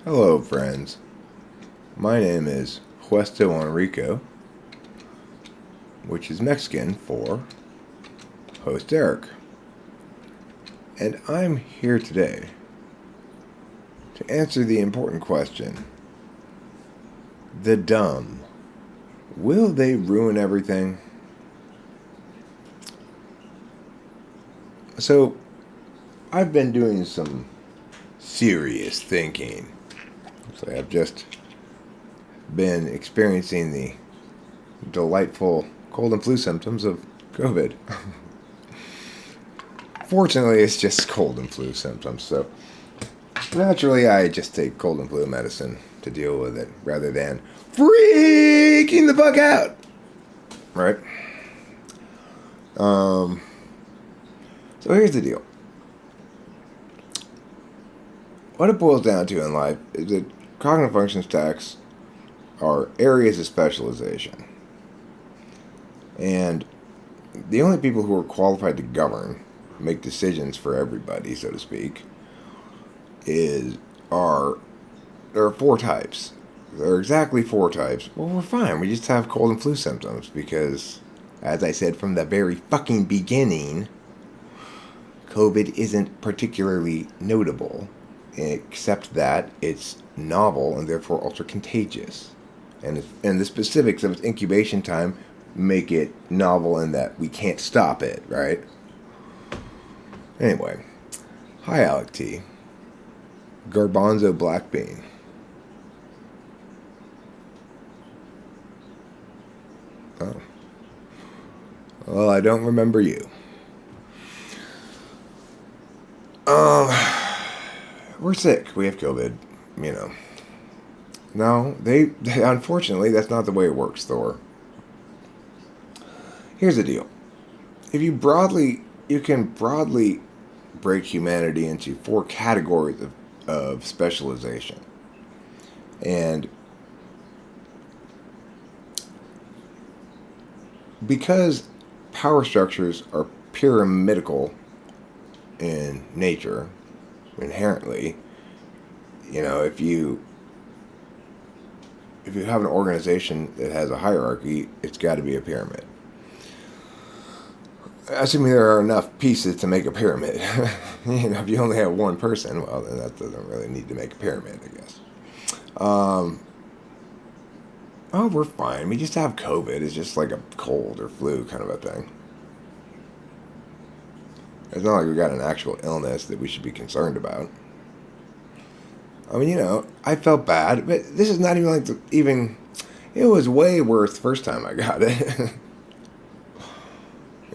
Hello, friends. My name is Puesto Enrico, which is Mexican for host Eric. And I'm here today to answer the important question: the dumb, will they ruin everything? So, I've been doing some serious thinking. So I've just been experiencing the delightful cold and flu symptoms of COVID. Fortunately, it's just cold and flu symptoms, so naturally I just take cold and flu medicine to deal with it rather than freaking the fuck out. Right? So here's the deal. What it boils down to in life is that cognitive functions tasks are areas of specialization. And the only people who are qualified to govern, make decisions for everybody, so to speak, there are four types. There are exactly four types. Well, we're fine. We just have cold and flu symptoms because, as I said from the very fucking beginning, COVID isn't particularly notable, except that it's novel and therefore ultra contagious. And the specifics of its incubation time make it novel in that we can't stop it, right? Anyway, hi Alec T. Garbanzo Black Bean. Oh. Well, I don't remember you. We're sick. We have COVID, you know. No, they unfortunately, that's not the way it works, Thor. Here's the deal. You can broadly break humanity into four categories of specialization. And because power structures are pyramidal in nature, inherently, you know, if you have an organization that has a hierarchy, it's got to be a pyramid. Assuming there are enough pieces to make a pyramid. You know, if you only have one person, well, then that doesn't really need to make a pyramid, I guess. Oh, we're fine. We just have COVID. It's just like a cold or flu kind of a thing. It's not like we got an actual illness that we should be concerned about. I mean, you know, I felt bad, but this is not even like it was way worse the first time I got it.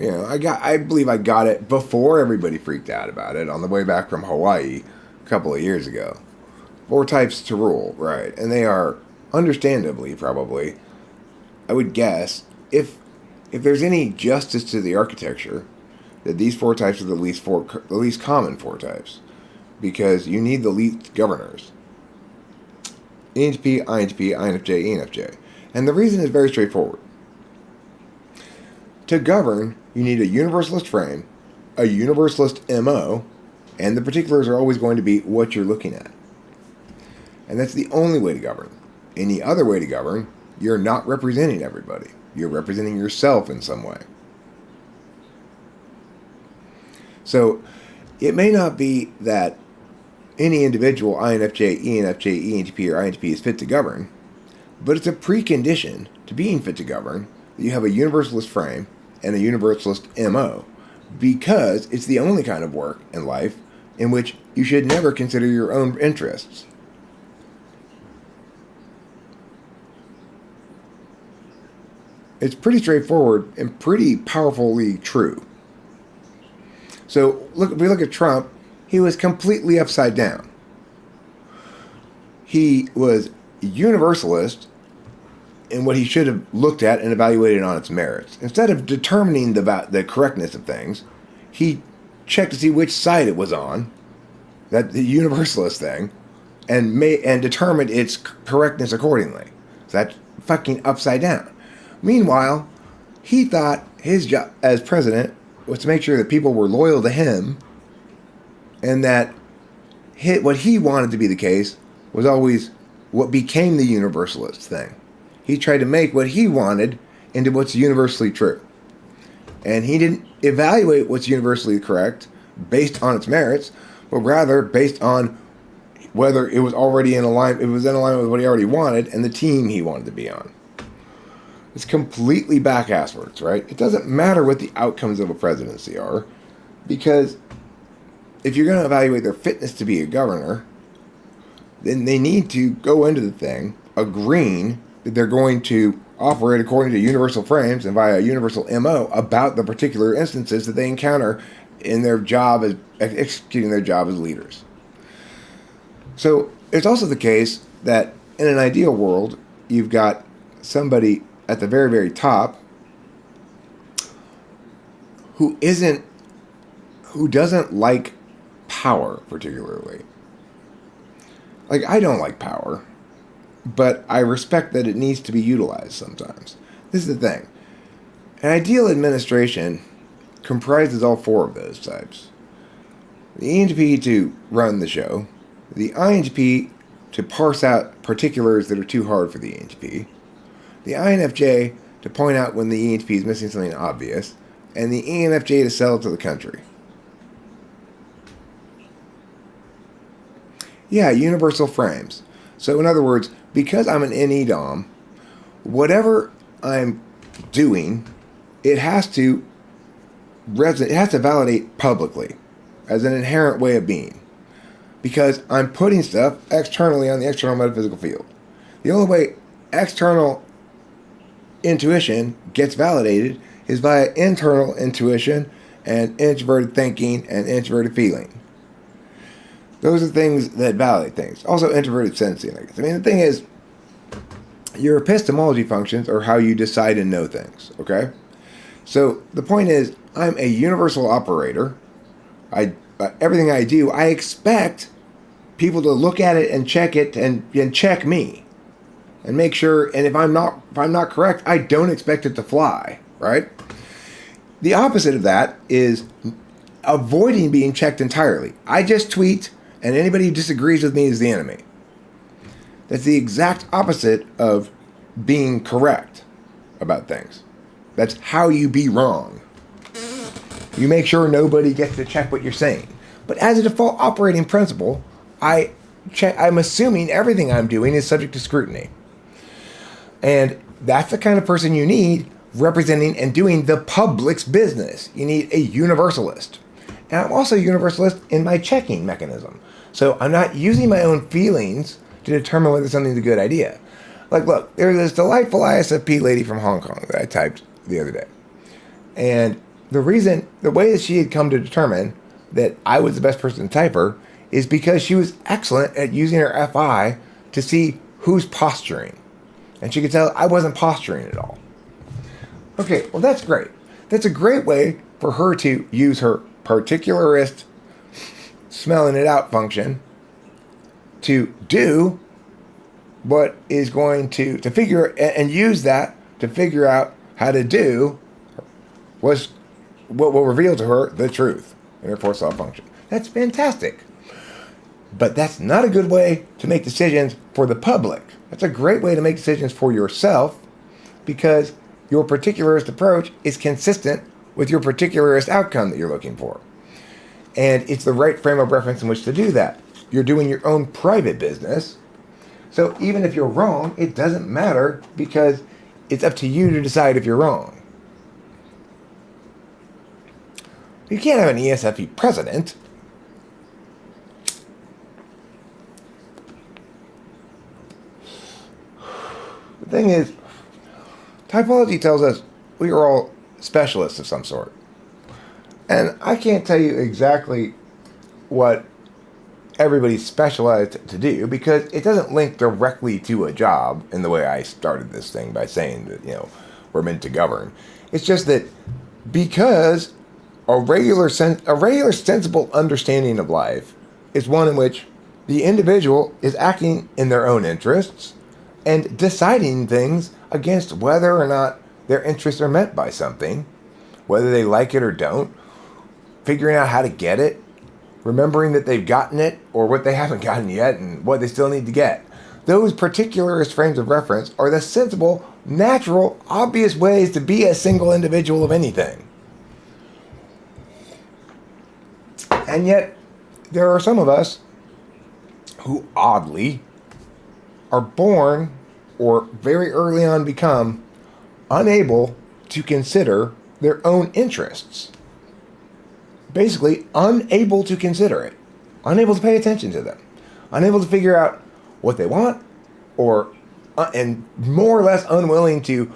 You know, I believe I got it before everybody freaked out about it on the way back from Hawaii a couple of years ago. Four types to rule, right? And they are, understandably, probably, I would guess, if there's any justice to the architecture, that these four types are the least common four types, because you need the least governors. ENTP, INTP, INFJ, ENFJ. And the reason is very straightforward. To govern, you need a universalist frame, a universalist MO, and the particulars are always going to be what you're looking at. And that's the only way to govern. Any other way to govern, you're not representing everybody. You're representing yourself in some way. So, it may not be that any individual INFJ, ENFJ, ENTP, or INTP is fit to govern, but it's a precondition to being fit to govern that you have a universalist frame and a universalist MO, because it's the only kind of work in life in which you should never consider your own interests. It's pretty straightforward and pretty powerfully true. So if we look at Trump, he was completely upside down. He was universalist in what he should have looked at and evaluated on its merits. Instead of determining the correctness of things, he checked to see which side it was on, that the universalist thing, and determined its correctness accordingly. So that's fucking upside down. Meanwhile, he thought his job as president was to make sure that people were loyal to him, and that what he wanted to be the case was always what became the universalist thing. He tried to make what he wanted into what's universally true. And he didn't evaluate what's universally correct based on its merits, but rather based on whether it was already in alignment, with what he already wanted and the team he wanted to be on. It's completely back-asswards, right? It doesn't matter what the outcomes of a presidency are, because if you're going to evaluate their fitness to be a governor, then they need to go into the thing agreeing that they're going to operate according to universal frames and via a universal MO about the particular instances that they encounter in their job as executing their job as leaders. So it's also the case that in an ideal world, you've got somebody at the very, very top who doesn't like power particularly. Like, I don't like power, but I respect that it needs to be utilized sometimes. This is the thing. An ideal administration comprises all four of those types. The ENTP to run the show, the INTP to parse out particulars that are too hard for the ENTP, the INFJ to point out when the ENTP is missing something obvious, and the ENFJ to sell it to the country. Yeah, universal frames. So in other words, because I'm an NE-DOM, whatever I'm doing, it has to validate publicly as an inherent way of being. Because I'm putting stuff externally on the external metaphysical field. The only way external intuition gets validated is via internal intuition and introverted thinking and introverted feeling. Those are things that validate things. Also introverted sensing, I guess. I mean, the thing is, your epistemology functions are how you decide and know things, okay? So the point is, I'm a universal operator. Everything I do, I expect people to look at it and check it and check me and make sure. And if I'm not correct, I don't expect it to fly, right? The opposite of that is avoiding being checked entirely. I just tweet, and anybody who disagrees with me is the enemy. That's the exact opposite of being correct about things. That's how you be wrong. You make sure nobody gets to check what you're saying. But as a default operating principle, I'm assuming everything I'm doing is subject to scrutiny. And that's the kind of person you need representing and doing the public's business. You need a universalist. And I'm also a universalist in my checking mechanism. So I'm not using my own feelings to determine whether something's a good idea. Like, look, there's this delightful ISFP lady from Hong Kong that I typed the other day. And the way that she had come to determine that I was the best person to type her is because she was excellent at using her FI to see who's posturing. And she could tell I wasn't posturing at all. Okay, well, that's great. That's a great way for her to use her particularist smelling it out function to do what is going to figure and use that to figure out how to do what will reveal to her the truth in her fourth law function. That's fantastic. But that's not a good way to make decisions for the public. That's a great way to make decisions for yourself because your particularist approach is consistent with your particularist outcome that you're looking for. And it's the right frame of reference in which to do that. You're doing your own private business. So even if you're wrong, it doesn't matter because it's up to you to decide if you're wrong. You can't have an ESFP president. The thing is, typology tells us we are all specialists of some sort. And I can't tell you exactly what everybody's specialized to do because it doesn't link directly to a job in the way I started this thing by saying that, we're meant to govern. It's just that because a regular sensible understanding of life is one in which the individual is acting in their own interests and deciding things against whether or not their interests are met by something, whether they like it or don't, figuring out how to get it, remembering that they've gotten it or what they haven't gotten yet and what they still need to get. Those particularist frames of reference are the sensible, natural, obvious ways to be a single individual of anything. And yet, there are some of us who oddly are born or very early on become unable to consider their own interests. Basically, unable to consider it, unable to pay attention to them, unable to figure out what they want, and more or less unwilling to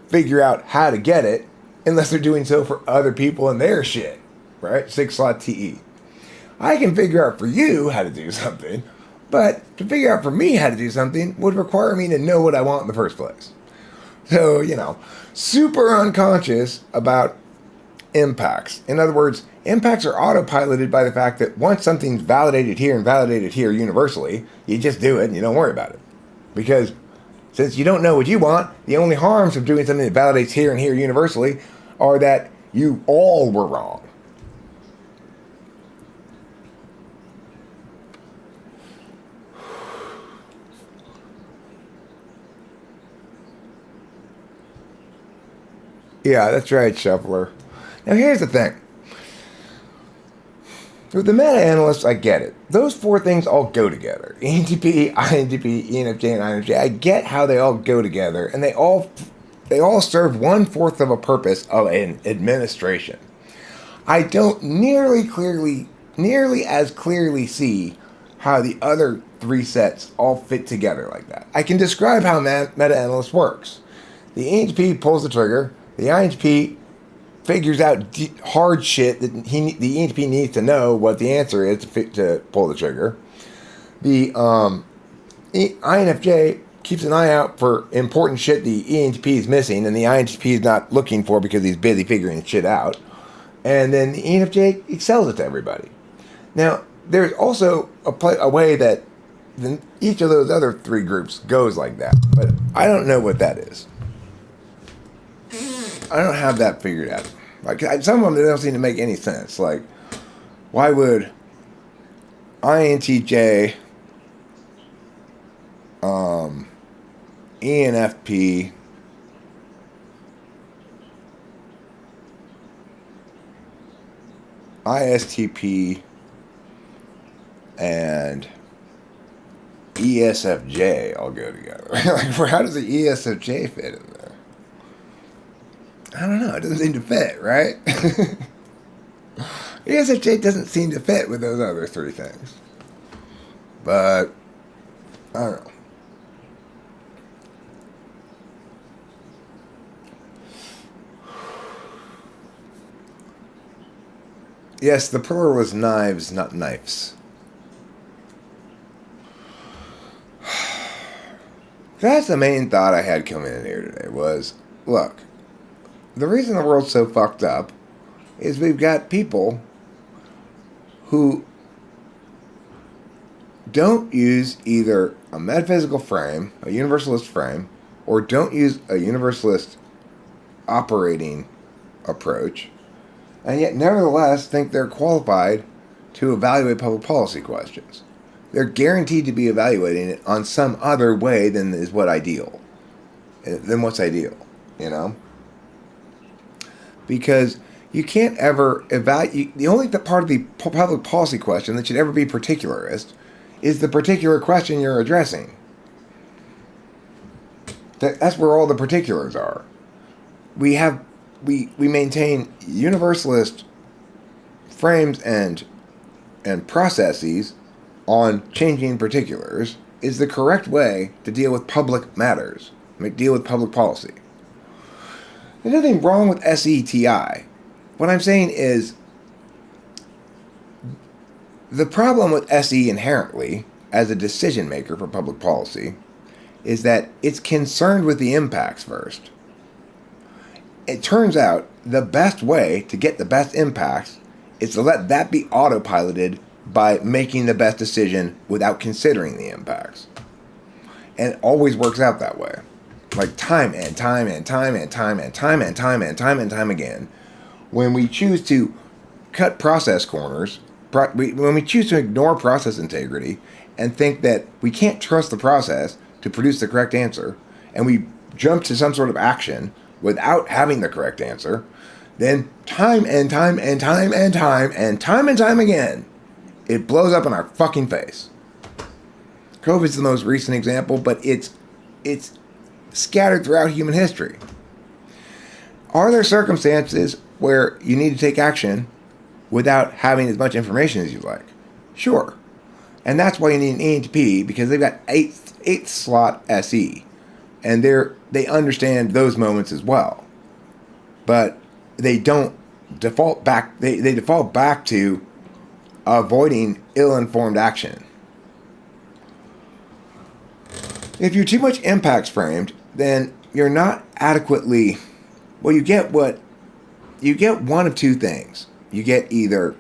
figure out how to get it unless they're doing so for other people and their shit, right? 6-slot TE. I can figure out for you how to do something, but to figure out for me how to do something would require me to know what I want in the first place. So, super unconscious about impacts. In other words, impacts are autopiloted by the fact that once something's validated here and validated here universally, you just do it and you don't worry about it. Because since you don't know what you want, the only harms of doing something that validates here and here universally are that you all were wrong. Yeah, that's right, Shuffler. Now here's the thing. With the meta-analysts, I get it. Those four things all go together. ENTP, INTP, ENFJ, and INFJ. I get how they all go together, and they all serve 1/4 of a purpose of an administration. I don't nearly as clearly see how the other three sets all fit together like that. I can describe how meta-analyst works. The ENTP pulls the trigger. The INTP figures out hard shit that the ENTP needs to know what the answer is to pull the trigger. The INFJ keeps an eye out for important shit the ENTP is missing and the INTP is not looking for because he's busy figuring shit out. And then the ENFJ excels it to everybody. Now, there's also a way that each of those other three groups goes like that, but I don't know what that is. I don't have that figured out. Like, some of them don't seem to make any sense. Like, why would INTJ, ENFP, ISTP, and ESFJ all go together? Like, how does the ESFJ fit in there? I don't know. It doesn't seem to fit, right? ESFJ doesn't seem to fit with those other three things. But, I don't know. Yes, the plural is knives, not knifes. That's the main thought I had coming in here today was, look, the reason the world's so fucked up is we've got people who don't use either a metaphysical frame, a universalist frame, or don't use a universalist operating approach, and yet nevertheless think they're qualified to evaluate public policy questions. They're guaranteed to be evaluating it on some other way than what's ideal, Because you can't ever evaluate. The only part of the public policy question that should ever be particularist is the particular question you're addressing. That's where all the particulars are. We maintain universalist frames and processes on changing particulars is the correct way to deal with public matters, deal with public policy. There's nothing wrong with SETI. What I'm saying is the problem with SE inherently as a decision maker for public policy is that it's concerned with the impacts first. It turns out the best way to get the best impacts is to let that be autopiloted by making the best decision without considering the impacts. And it always works out that way. Like time and time again. When we choose to cut process corners when we choose to ignore process integrity and think that we can't trust the process to produce the correct answer, and we jump to some sort of action without having the correct answer, then time and time and time and time and time and time again, it blows up in our fucking face. COVID's the most recent example, but it's scattered throughout human history. Are there circumstances where you need to take action without having as much information as you'd like? Sure. And that's why you need an ENTP, because they've got eighth slot SE. And they understand those moments as well. But they don't default back, they default back to avoiding ill-informed action. If you're too much impacts framed, then you're not adequately, well, you get one of two things. You get either,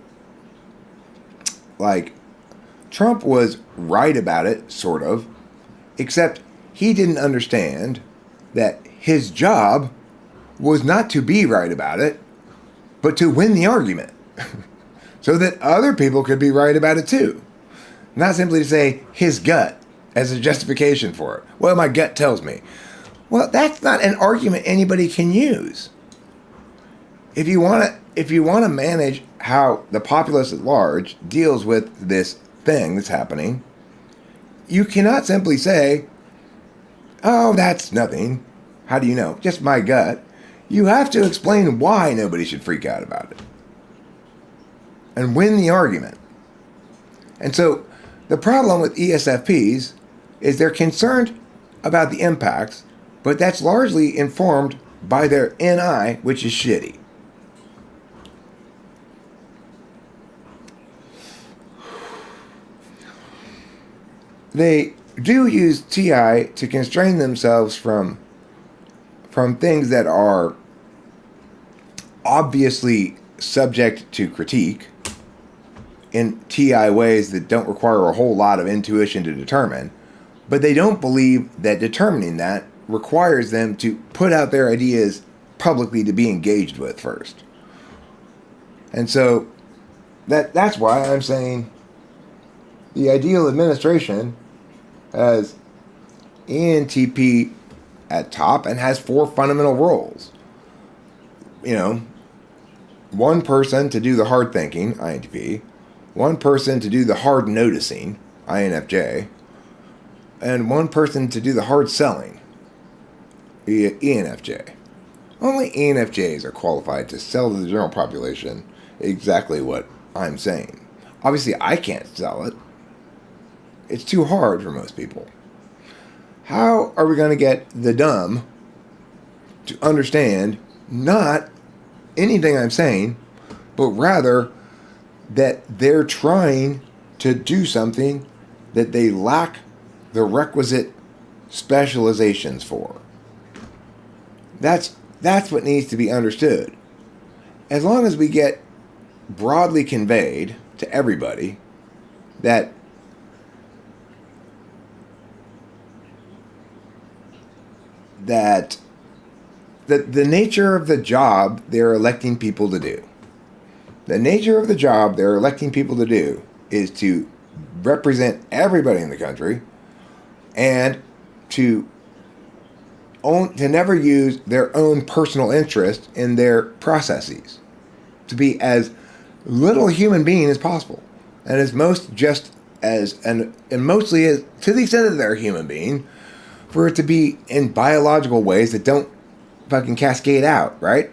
like, Trump was right about it, sort of, except he didn't understand that his job was not to be right about it, but to win the argument so that other people could be right about it too. Not simply to say his gut as a justification for it. Well, my gut tells me. Well, that's not an argument anybody can use. If you want to manage how the populace at large deals with this thing that's happening, you cannot simply say, oh, that's nothing. How do you know? Just my gut. You have to explain why nobody should freak out about it and win the argument. And so the problem with ESFPs is they're concerned about the impacts, but that's largely informed by their NI, which is shitty. They do use TI to constrain themselves from things that are obviously subject to critique in TI ways that don't require a whole lot of intuition to determine, but they don't believe that determining that requires them to put out their ideas publicly to be engaged with first. And so that's why I'm saying the ideal administration has ENTP at top and has 4 fundamental roles. You know, one person to do the hard thinking, INTP, one person to do the hard noticing, INFJ, and one person to do the hard selling, ENFJ. Only ENFJs are qualified to sell to the general population exactly what I'm saying. Obviously, I can't sell it. It's too hard for most people. How are we going to get the dumb to understand not anything I'm saying, but rather that they're trying to do something that they lack the requisite specializations for? That's what needs to be understood. As long as we get broadly conveyed to everybody that the nature of the job they're electing people to do. The nature of the job they're electing people to do is to represent everybody in the country and to never use their own personal interest in their processes. To be as little a human being as possible. And as most just as, and mostly as, to the extent that they're a human being, for it to be in biological ways that don't fucking cascade out, right?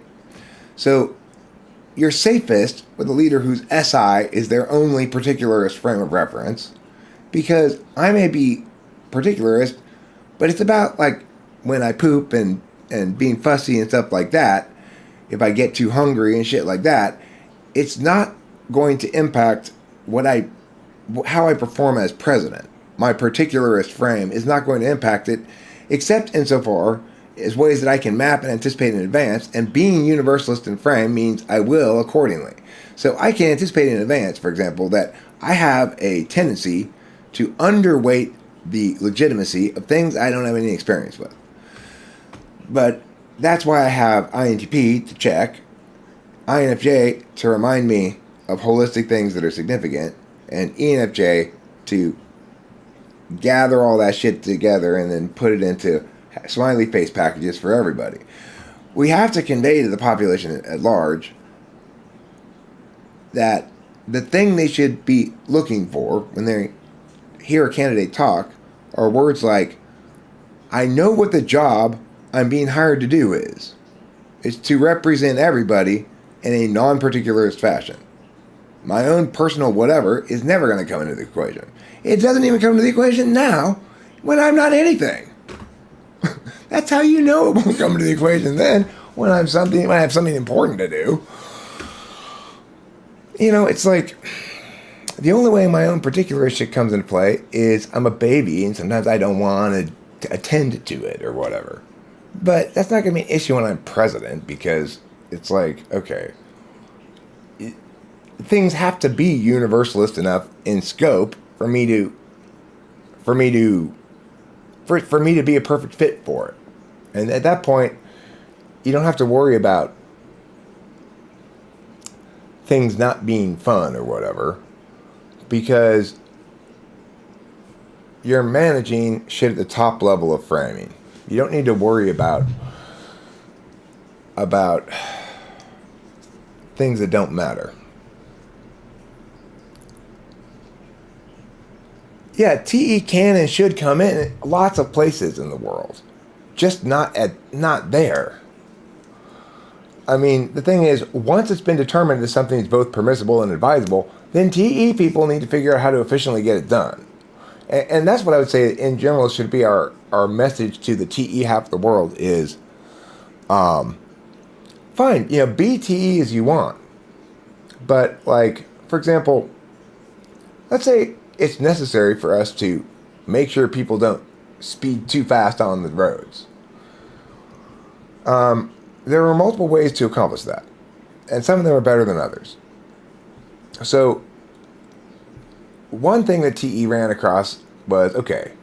So you're safest with a leader whose SI is their only particularist frame of reference, because I may be particularist, but it's about like when I poop and being fussy and stuff like that. If I get too hungry and shit like that, it's not going to impact how I perform as president. My particularist frame is not going to impact it, except insofar as ways that I can map and anticipate in advance, and being universalist in frame means I will accordingly. So I can anticipate in advance, for example, that I have a tendency to underweight the legitimacy of things I don't have any experience with. But that's why I have INTP to check, INFJ to remind me of holistic things that are significant, and ENFJ to gather all that shit together and then put it into smiley face packages for everybody. We have to convey to the population at large that the thing they should be looking for when they hear a candidate talk are words like, I know what the job I'm being hired to do is. It's to represent everybody in a non-particularist fashion. My own personal whatever is never going to come into the equation. It doesn't even come into the equation now when I'm not anything. That's how you know it won't come into the equation then when I have something important to do. It's like the only way my own particular shit comes into play is I'm a baby and sometimes I don't want to attend to it or whatever. But that's not going to be an issue when I'm president because it's like, okay, things have to be universalist enough in scope for me to be a perfect fit for it. And at that point, you don't have to worry about things not being fun or whatever, because you're managing shit at the top level of framing. You don't need to worry about things that don't matter. Yeah, TE can and should come in lots of places in the world, just not there. I mean, the thing is, once it's been determined that something is both permissible and advisable, then TE people need to figure out how to efficiently get it done. And that's what I would say in general should be our message to the TE half of the world is, fine, be TE as you want. But, like, for example, let's say it's necessary for us to make sure people don't speed too fast on the roads. There are multiple ways to accomplish that, and some of them are better than others. So, one thing that TE ran across was, okay,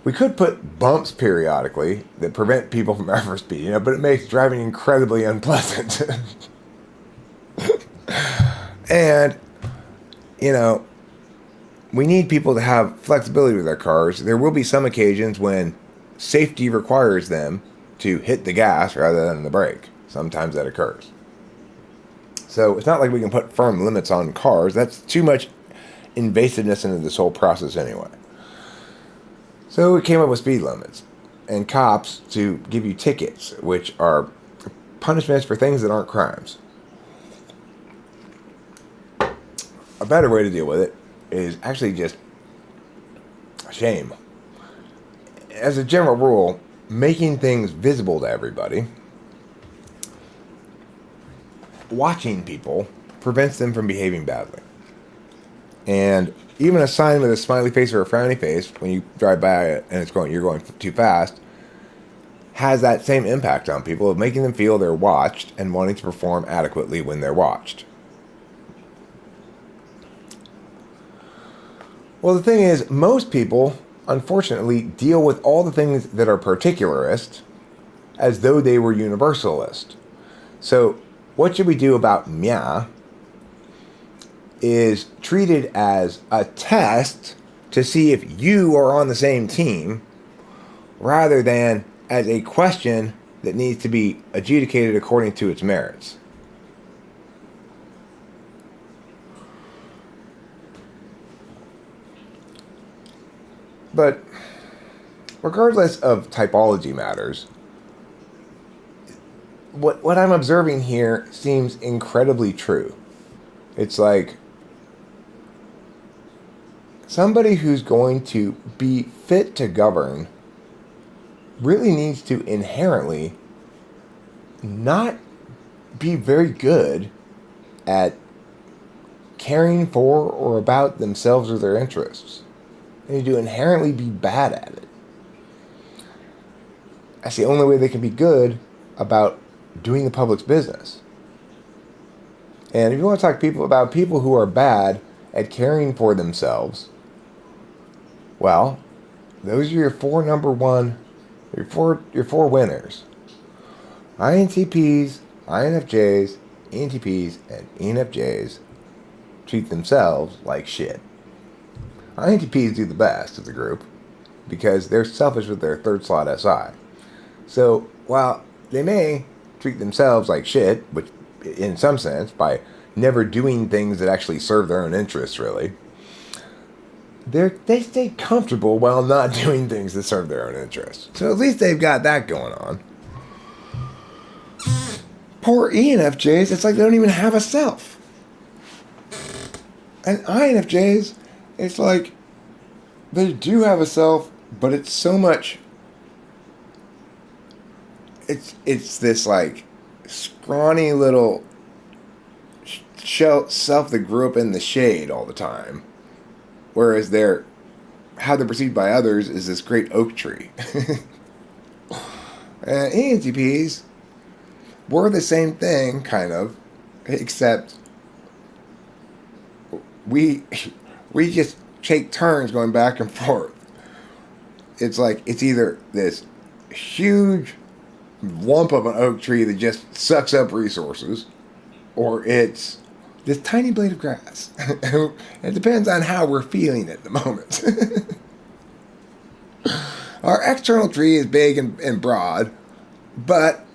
we could put bumps periodically that prevent people from ever speeding, but it makes driving incredibly unpleasant. And, we need people to have flexibility with their cars. There will be some occasions when safety requires them to hit the gas rather than the brake. Sometimes that occurs. So it's not like we can put firm limits on cars. That's too much invasiveness into this whole process anyway. So we came up with speed limits and cops to give you tickets, which are punishments for things that aren't crimes. A better way to deal with it is actually just shame. As a general rule, making things visible to everybody, watching people, prevents them from behaving badly. And even a sign with a smiley face or a frowny face, when you drive by it and you're going too fast, has that same impact on people of making them feel they're watched and wanting to perform adequately when they're watched. Well, the thing is, most people, unfortunately, deal with all the things that are particularist as though they were universalist. So, what should we do about Mia is treated as a test to see if you are on the same team, rather than as a question that needs to be adjudicated according to its merits. But regardless of typology matters, what I'm observing here seems incredibly true. It's like somebody who's going to be fit to govern really needs to inherently not be very good at caring for or about themselves or their interests. They need to inherently be bad at it. That's the only way they can be good about doing the public's business. And if you want to talk about people who are bad at caring for themselves, well, those are your four winners. INTPs, INFJs, ENTPs, and ENFJs treat themselves like shit. INTPs do the best of the group because they're selfish with their third slot SI. So while they may treat themselves like shit, which in some sense, by never doing things that actually serve their own interests, really, they stay comfortable while not doing things that serve their own interests. So at least they've got that going on. Poor ENFJs, it's like they don't even have a self. And INFJs, it's like they do have a self, but it's so much. It's this like scrawny little self that grew up in the shade all the time, whereas how they're perceived by others is this great oak tree. And ENTPs were the same thing, kind of, except we just take turns going back and forth. It's like it's either this huge lump of an oak tree that just sucks up resources, or it's this tiny blade of grass. It depends on how we're feeling at the moment. Our external tree is big and broad, but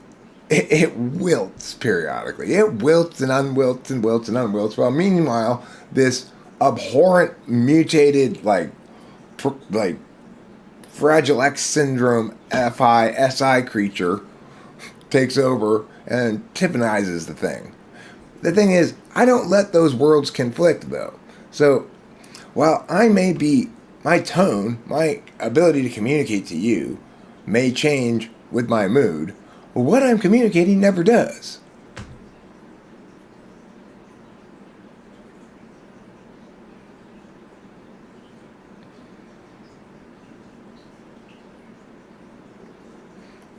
it wilts periodically. It wilts and unwilts and wilts and unwilts. While meanwhile, this abhorrent, mutated, like Fragile X syndrome SI creature takes over and tyrannizes the thing. The thing is, I don't let those worlds conflict, though. So, while my tone, my ability to communicate to you may change with my mood, what I'm communicating never does.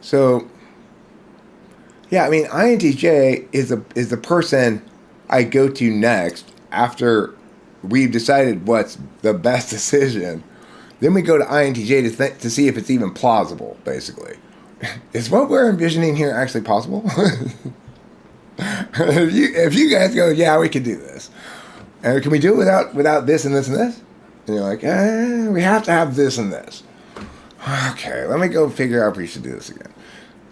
So, yeah, I mean, INTJ is the person I go to next after we've decided what's the best decision. Then we go to INTJ to see if it's even plausible, basically. Is what we're envisioning here actually possible? if you guys go, yeah, we can do this. And can we do it without this and this and this? And you're like, we have to have this and this. Okay, let me go figure out if we should do this again.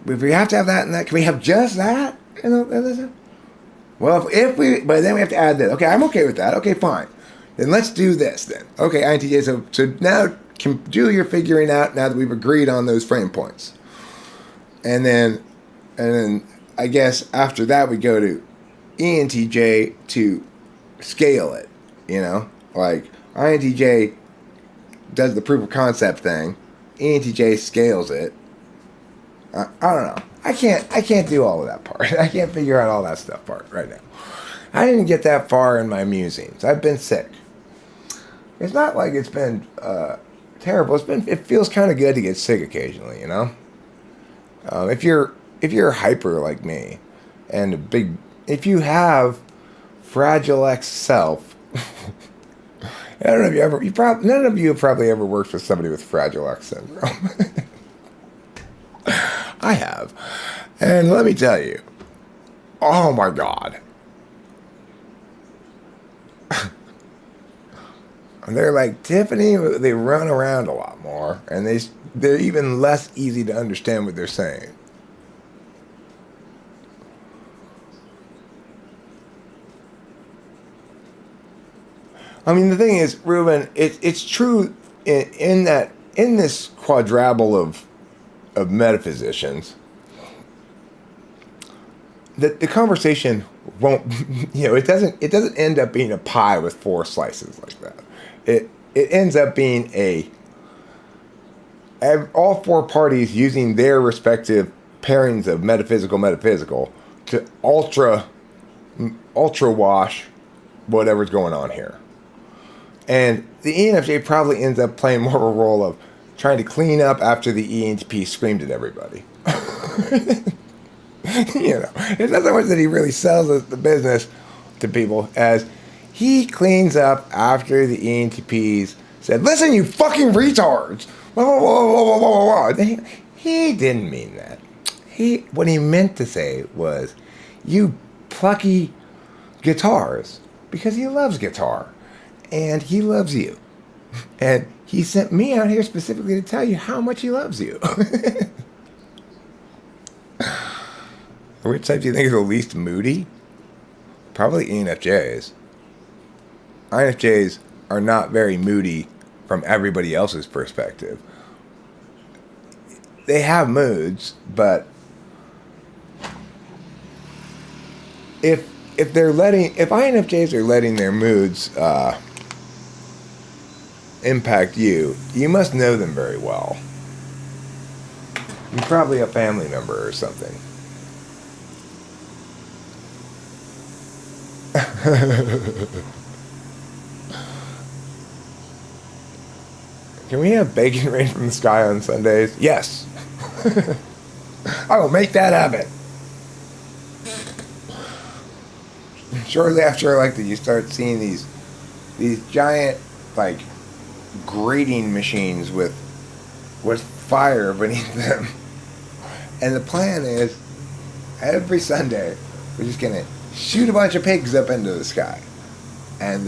If we have to have that and that, can we have just that? Well, but then we have to add this. Okay, I'm okay with that. Okay, fine. Then let's do this then. Okay, INTJ, so now can do your figuring out now that we've agreed on those frame points. And then I guess after that we go to ENTJ to scale it, like INTJ does the proof of concept thing, ENTJ scales it. I don't know. I can't do all of that part. I can't figure out all that stuff part right now. I didn't get that far in my musings. I've been sick. It's not like it's been terrible. It feels kind of good to get sick occasionally, If you're hyper like me, and if you have Fragile X self, I don't know if none of you have probably ever worked with somebody with Fragile X syndrome. I have, and let me tell you, oh my God, they're like Tiffany. They run around a lot more, and they're even less easy to understand what they're saying. I mean, the thing is, Ruben, it's true in this quadrangle of metaphysicians that the conversation won't, it doesn't end up being a pie with 4 slices like that. It ends up being all 4 parties using their respective pairings of metaphysical to ultra wash whatever's going on here. And the ENFJ probably ends up playing more of a role of trying to clean up after the ENTP screamed at everybody. It's not so much that he really sells the business to people as he cleans up after the ENTPs said, "Listen, you fucking retards!" Whoa, whoa, whoa, whoa, whoa, whoa. He didn't mean that. What he meant to say was, "You plucky guitars, because he loves guitar. And he loves you. And he sent me out here specifically to tell you how much he loves you. Which type do you think is the least moody? Probably ENFJs. INFJs are not very moody from everybody else's perspective. They have moods, but if INFJs are letting their moods impact you, you must know them very well. You're probably a family member or something. Can we have bacon rain from the sky on Sundays? Yes. I will make that happen. Shortly after you start seeing these giant grating machines with fire beneath them. And the plan is every Sunday we're just gonna shoot a bunch of pigs up into the sky, and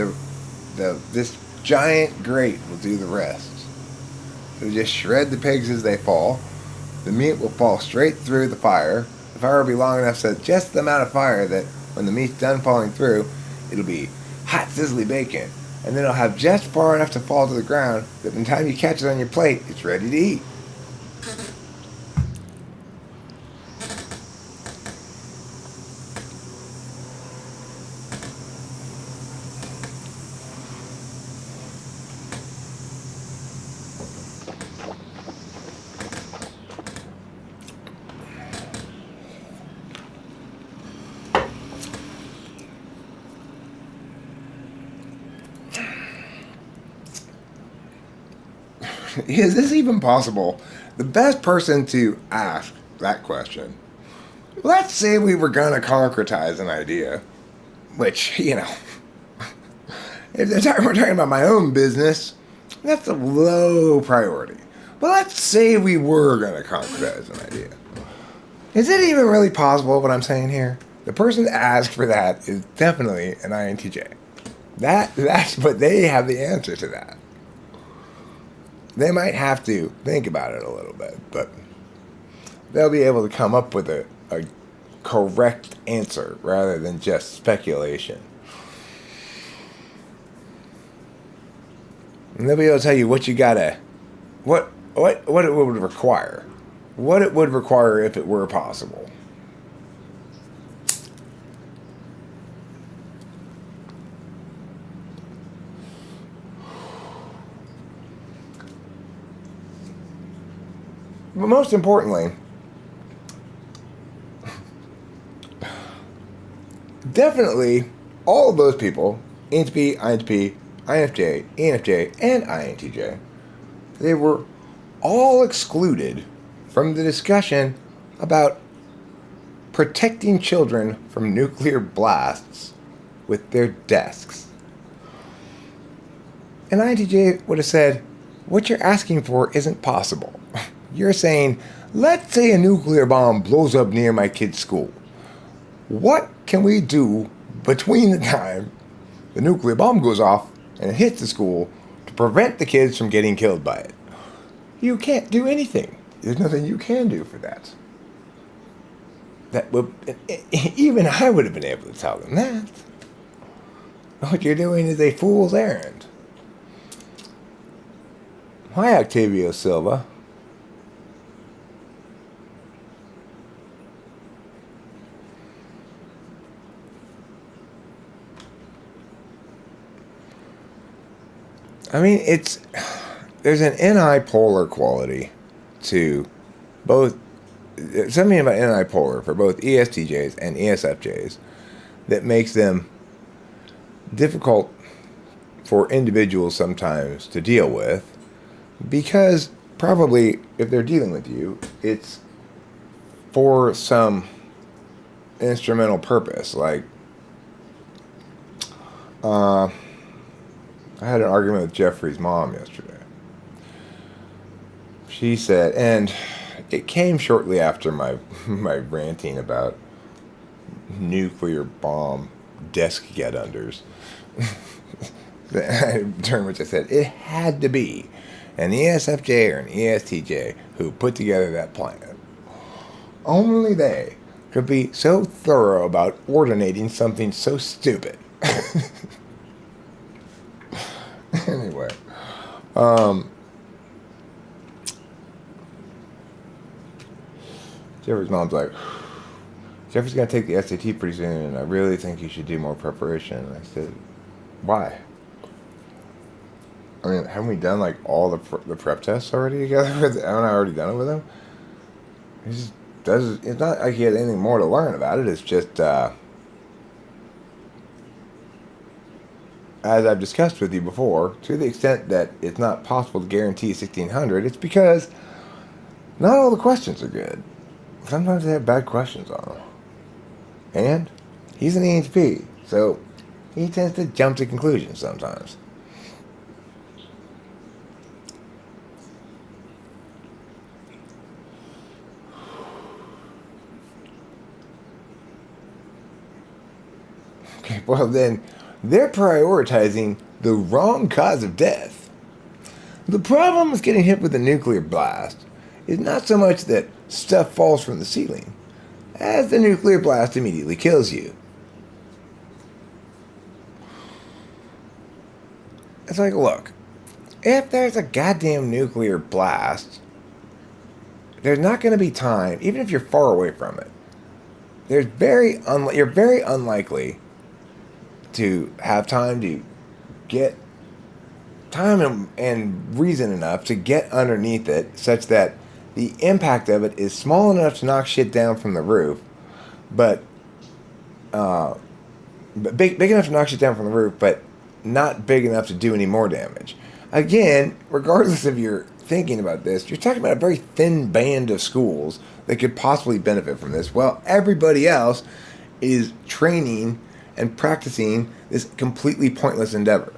this giant grate will do the rest. It'll just shred the pigs as they fall. The meat will fall straight through the fire. The fire will be long enough so just the amount of fire that when the meat's done falling through, it'll be hot, sizzly bacon. And then it'll have just far enough to fall to the ground that by the time you catch it on your plate, it's ready to eat. Is this even possible? The best person to ask that question, let's say we were going to concretize an idea, which, if we're talking about my own business, that's a low priority. But let's say we were going to concretize an idea. Is it even really possible what I'm saying here? The person to ask for that is definitely an INTJ. That's what they have the answer to that. They might have to think about it a little bit, but they'll be able to come up with a correct answer rather than just speculation. And they'll be able to tell you what you gotta, what it would require, what it would require if it were possible. But most importantly, definitely all of those people, ENTP, INTP, INFJ, ENFJ, and INTJ, they were all excluded from the discussion about protecting children from nuclear blasts with their desks. An INTJ would have said, what you're asking for isn't possible. You're saying, let's say a nuclear bomb blows up near my kid's school. What can we do between the time the nuclear bomb goes off and it hits the school to prevent the kids from getting killed by it? You can't do anything. There's nothing you can do for that. Even I would have been able to tell them that. What you're doing is a fool's errand. Hi, Octavio Silva. I mean, there's an NI-polar quality to both, something about NI-polar for both ESTJs and ESFJs that makes them difficult for individuals sometimes to deal with, because probably if they're dealing with you, it's for some instrumental purpose, I had an argument with Jeffrey's mom yesterday. She said, and it came shortly after my ranting about nuclear bomb desk get-unders. The term which I said it had to be an ESFJ or an ESTJ who put together that plan. Only they could be so thorough about ordinating something so stupid. Anyway, Jeffrey's mom's like, Jeffrey's going to take the SAT pretty soon, and I really think you should do more preparation. And I said, why? I mean, haven't we done like all the prep tests already together? Haven't I already done it with him? He just does. It's not like he had anything more to learn about it. It's just, as I've discussed with you before, to the extent that it's not possible to guarantee 1600, it's because not all the questions are good. Sometimes they have bad questions on them. And he's an EHP, so he tends to jump to conclusions sometimes. Okay, well then, they're prioritizing the wrong cause of death. The problem with getting hit with a nuclear blast is not so much that stuff falls from the ceiling, as the nuclear blast immediately kills you. It's like, look, if there's a goddamn nuclear blast, there's not going to be time, even if you're far away from it, you're very unlikely to have time to get time and reason enough to get underneath it such that the impact of it is small enough to knock shit down from the roof, but big enough to knock shit down from the roof, but not big enough to do any more damage. Again, regardless of your thinking about this, you're talking about a very thin band of schools that could possibly benefit from this, while everybody else is training and practicing this completely pointless endeavor.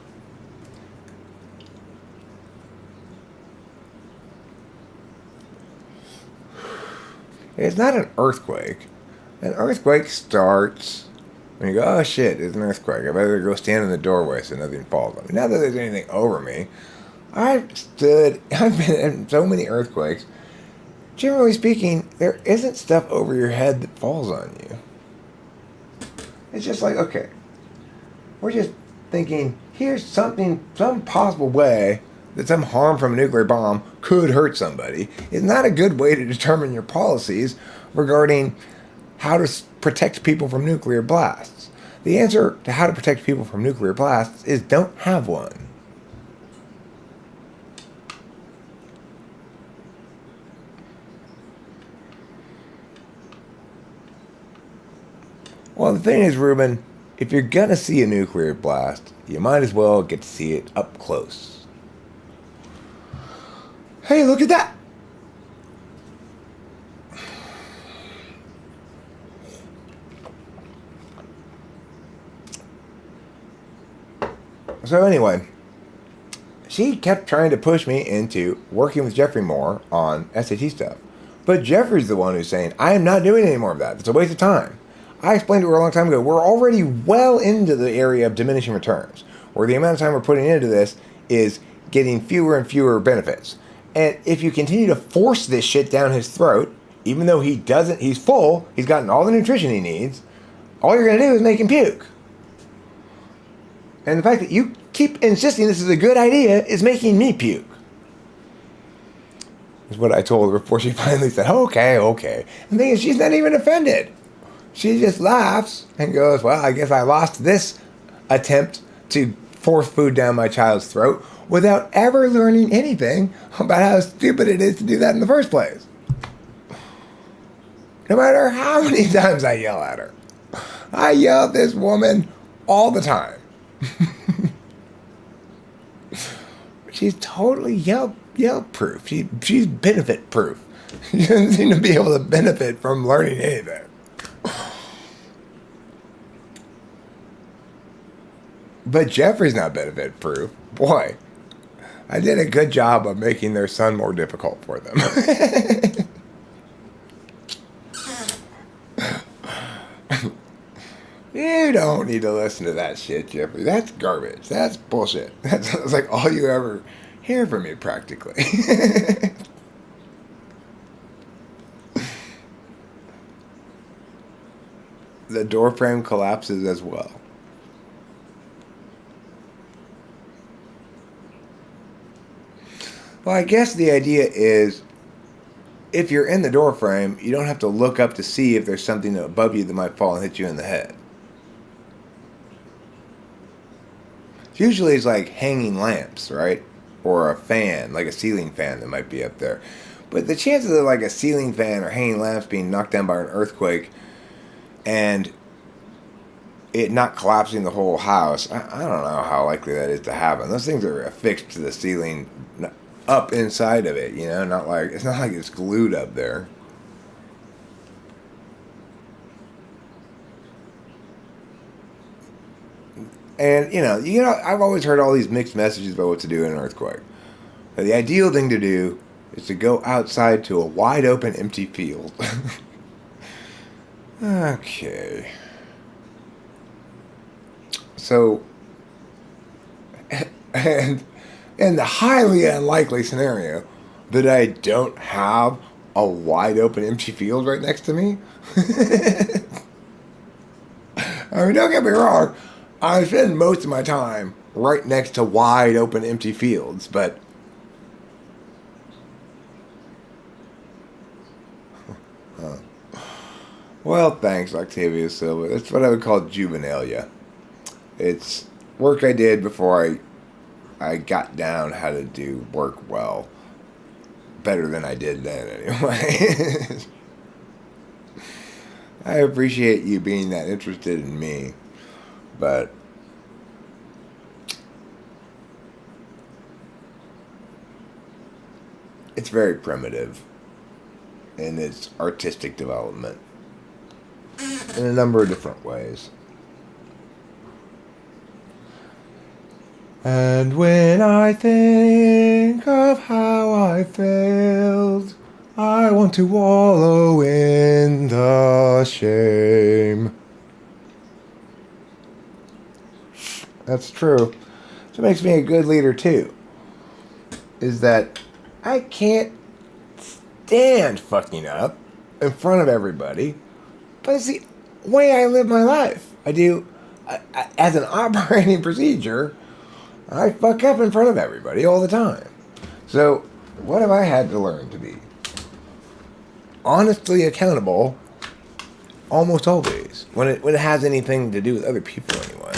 It's not an earthquake. An earthquake starts when you go, oh shit, there's an earthquake. I better go stand in the doorway so nothing falls on me. Not that there's anything over me. I've been in so many earthquakes. Generally speaking, there isn't stuff over your head that falls on you. It's just like, okay, we're just thinking, here's some possible way that some harm from a nuclear bomb could hurt somebody. It's not a good way to determine your policies regarding how to protect people from nuclear blasts. The answer to how to protect people from nuclear blasts is don't have one. Well, the thing is, Ruben, if you're going to see a nuclear blast, you might as well get to see it up close. Hey, look at that! So anyway, she kept trying to push me into working with Jeffrey more on SAT stuff. But Jeffrey's the one who's saying, I am not doing any more of that. It's a waste of time. I explained to her a long time ago, we're already well into the area of diminishing returns, where the amount of time we're putting into this is getting fewer and fewer benefits. And if you continue to force this shit down his throat, even though he's full, he's gotten all the nutrition he needs, all you're going to do is make him puke. And the fact that you keep insisting this is a good idea is making me puke. Is what I told her before she finally said, okay. And the thing is, she's not even offended. She just laughs and goes, well, I guess I lost this attempt to force food down my child's throat without ever learning anything about how stupid it is to do that in the first place. No matter how many times I yell at her. I yell at this woman all the time. She's totally yell proof. She's benefit proof. She doesn't seem to be able to benefit from learning anything. But Jeffrey's not benefit proof. Boy, I did a good job of making their son more difficult for them. You don't need to listen to that shit, Jeffrey. That's garbage. That's bullshit. That's like all you ever hear from me, practically. The door frame collapses as well. Well, I guess the idea is if you're in the door frame, you don't have to look up to see if there's something above you that might fall and hit you in the head. Usually it's like hanging lamps, right? Or a fan, like a ceiling fan that might be up there. But the chances of like a ceiling fan or hanging lamps being knocked down by an earthquake and it not collapsing the whole house, I don't know how likely that is to happen. Those things are affixed to the ceiling up inside of it, you know, it's not like it's glued up there. And you know, I've always heard all these mixed messages about what to do in an earthquake. Now, the ideal thing to do is to go outside to a wide open empty field. Okay. So, and in the highly unlikely scenario that I don't have a wide open empty field right next to me, I mean, don't get me wrong, I spend most of my time right next to wide open empty fields, but well, thanks, Octavius Silva. That's what I would call juvenilia. It's work I did before I got down how to do work well. Better than I did then, anyway. I appreciate you being that interested in me, but it's very primitive in its artistic development in a number of different ways. And when I think of how I failed, I want to wallow in the shame. That's true. So it makes me a good leader too. Is that I can't stand fucking up in front of everybody, but it's the way I live my life. As an operating procedure, I fuck up in front of everybody all the time. So, what have I had to learn to be? Honestly accountable almost always. When it has anything to do with other people anyway.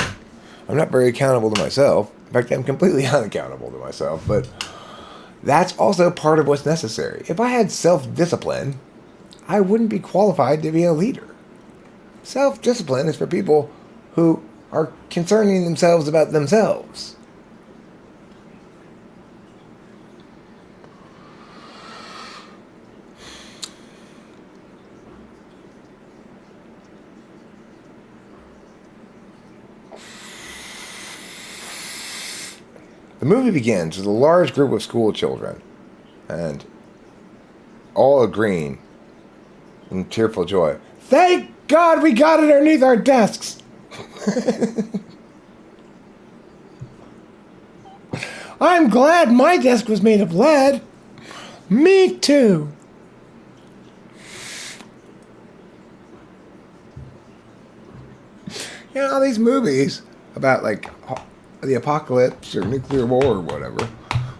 I'm not very accountable to myself. In fact, I'm completely unaccountable to myself, but that's also part of what's necessary. If I had self-discipline, I wouldn't be qualified to be a leader. Self-discipline is for people who are concerning themselves about themselves. The movie begins with a large group of school children, and all agreeing in tearful joy, "Thank God we got it underneath our desks!" "I'm glad my desk was made of lead." "Me too." You know, all these movies about like the apocalypse or nuclear war or whatever,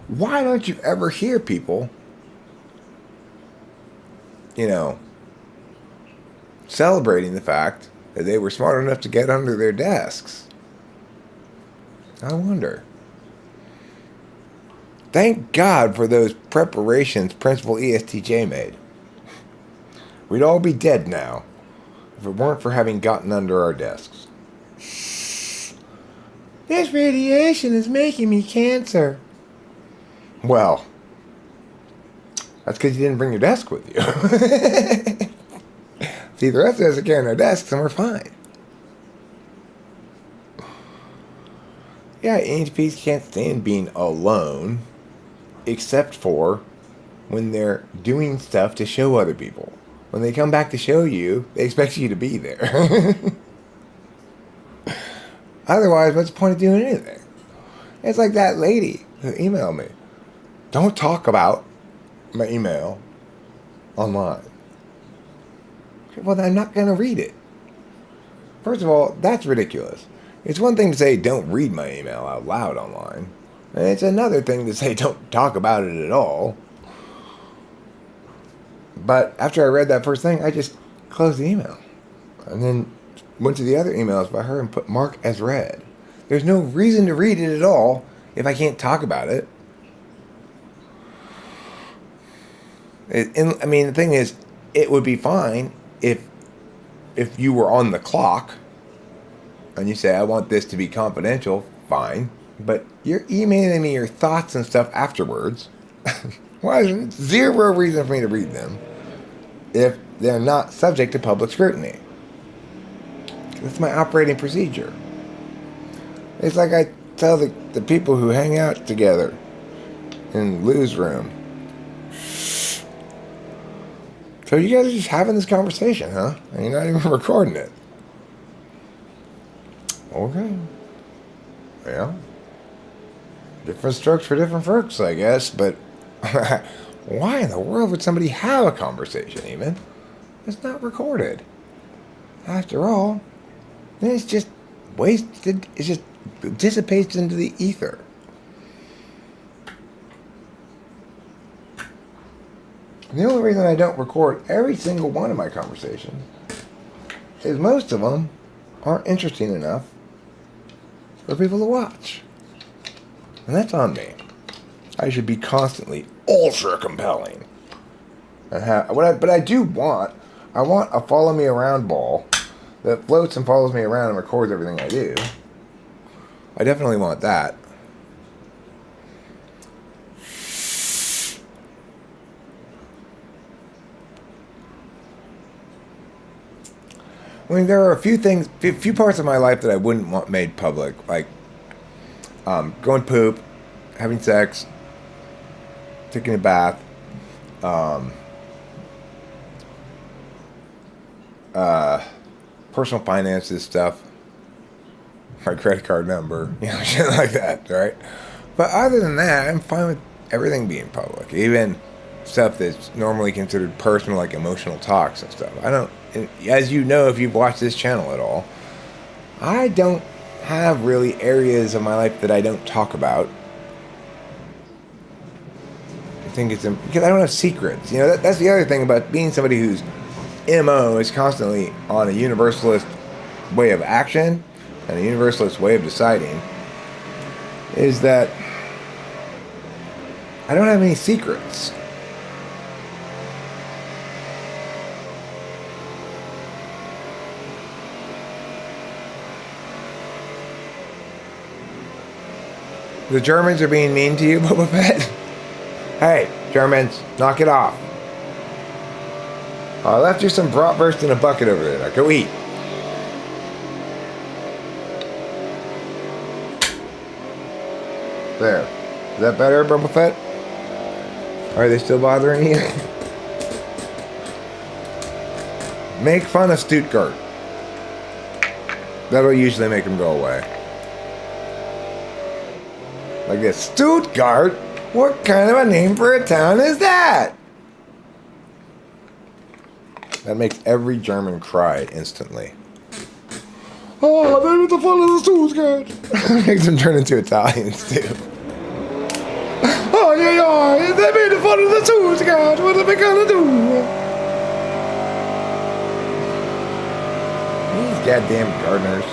why don't you ever hear people, celebrating the fact that they were smart enough to get under their desks? I wonder. Thank God for those preparations Principal ESTJ made. We'd all be dead now if it weren't for having gotten under our desks. "This radiation is making me cancer." Well, that's because you didn't bring your desk with you. See, the rest of us are carrying our desks and we're fine. Yeah, ENTPs can't stand being alone, except for when they're doing stuff to show other people. When they come back to show you, they expect you to be there. Otherwise, what's the point of doing anything? It's like that lady who emailed me. Don't talk about my email online. Well, I'm not going to read it. First of all, that's ridiculous. It's one thing to say don't read my email out loud online. And it's another thing to say don't talk about it at all. But after I read that first thing, I just closed the email. And then went to the other emails by her and put mark as read. There's no reason to read it at all if I can't talk about it. I mean, the thing is, it would be fine if you were on the clock and you say, I want this to be confidential, fine. But you're emailing me your thoughts and stuff afterwards. Why is there zero reason for me to read them if they're not subject to public scrutiny? That's my operating procedure. It's like I tell the people who hang out together in Lou's room. So you guys are just having this conversation, huh? And you're not even recording it. Okay. Yeah. Different strokes for different folks, I guess, but why in the world would somebody have a conversation even? It's not recorded. After all, then it's just wasted. It just dissipates into the ether. The only reason I don't record every single one of my conversations is most of them aren't interesting enough for people to watch. And that's on me. I should be constantly ultra compelling. But I do want, I want a follow me around ball that floats and follows me around and records everything I do. I definitely want that. I mean, there are a few parts of my life that I wouldn't want made public, like going poop, having sex, taking a bath, personal finances stuff, my credit card number, shit like that, right? But other than that, I'm fine with everything being public, even stuff that's normally considered personal, like emotional talks and stuff. As you know, if you've watched this channel at all, I don't have really areas of my life that I don't talk about. I think it's because I don't have secrets. That's the other thing about being somebody whose MO is constantly on a universalist way of action and a universalist way of deciding, is that I don't have any secrets. The Germans are being mean to you, Boba Fett? Hey, Germans, knock it off. I left you some bratwurst in a bucket over there. Now go eat. There. Is that better, Boba Fett? Are they still bothering you? Make fun of Stuttgart. That'll usually make them go away. Like this. Stuttgart? What kind of a name for a town is that? That makes every German cry instantly. Oh, they made the fun of the Stuttgart. Makes them turn into Italians too. Oh, yeah, they made the fun of the Stuttgart. What are they gonna do? These goddamn gardeners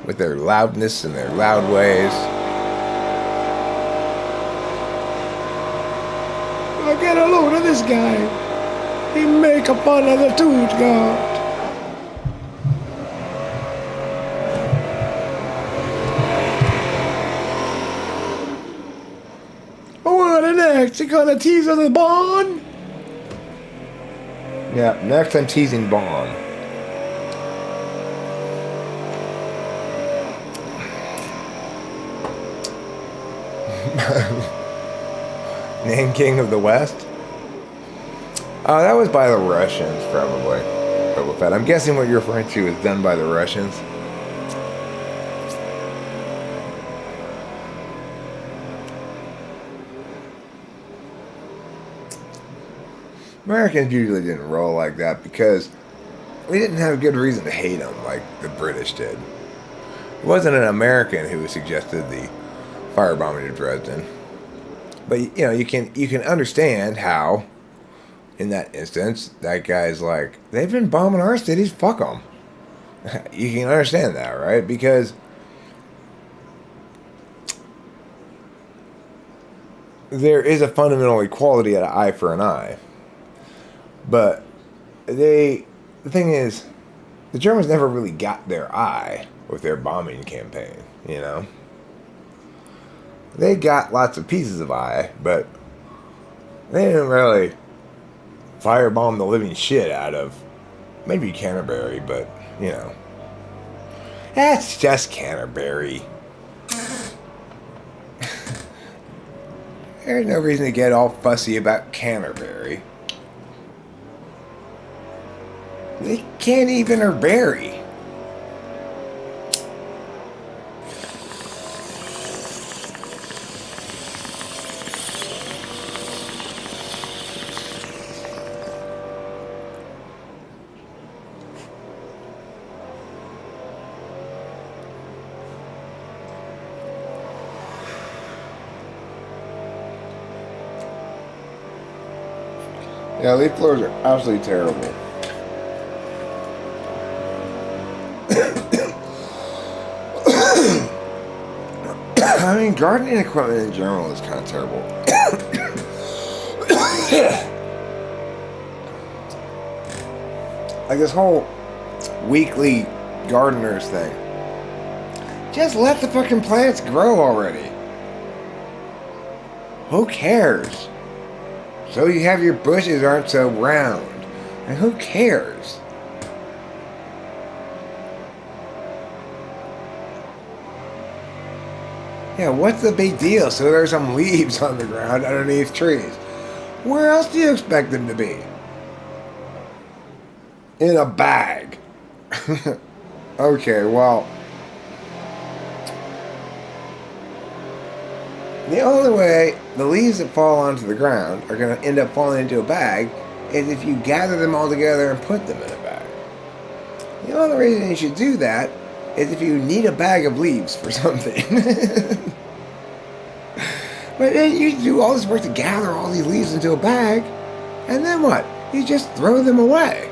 with their loudness and their loud ways. Get a load of this guy. He make a fun of the Stuttgart. What next? You gonna tease the Bond? Yeah, next I'm teasing Bond. Name King of the West? Oh, that was by the Russians, probably. Boba Fett. I'm guessing what you're referring to is done by the Russians. Americans usually didn't roll like that because we didn't have a good reason to hate them like the British did. It wasn't an American who suggested the firebombing of Dresden. But you can understand how, in that instance, that guy's like, they've been bombing our cities, fuck them. You can understand that, right? Because there is a fundamental equality at an eye for an eye. But the thing is, the Germans never really got their eye with their bombing campaign, you know? They got lots of pieces of eye, but they didn't really firebomb the living shit out of maybe Canterbury, but, you know. That's just Canterbury. There's no reason to get all fussy about Canterbury. They can't even herbury. Yeah, leaf blowers are absolutely terrible. I mean, gardening equipment in general is kind of terrible. Like this whole weekly gardeners thing. Just let the fucking plants grow already. Who cares? So you have your bushes aren't so round. And who cares? Yeah, what's the big deal? So there's some leaves on the ground underneath trees. Where else do you expect them to be? In a bag. Okay, well, the only way the leaves that fall onto the ground are going to end up falling into a bag is if you gather them all together and put them in a bag. The only reason you should do that is if you need a bag of leaves for something. But then you do all this work to gather all these leaves into a bag, and then what? You just throw them away.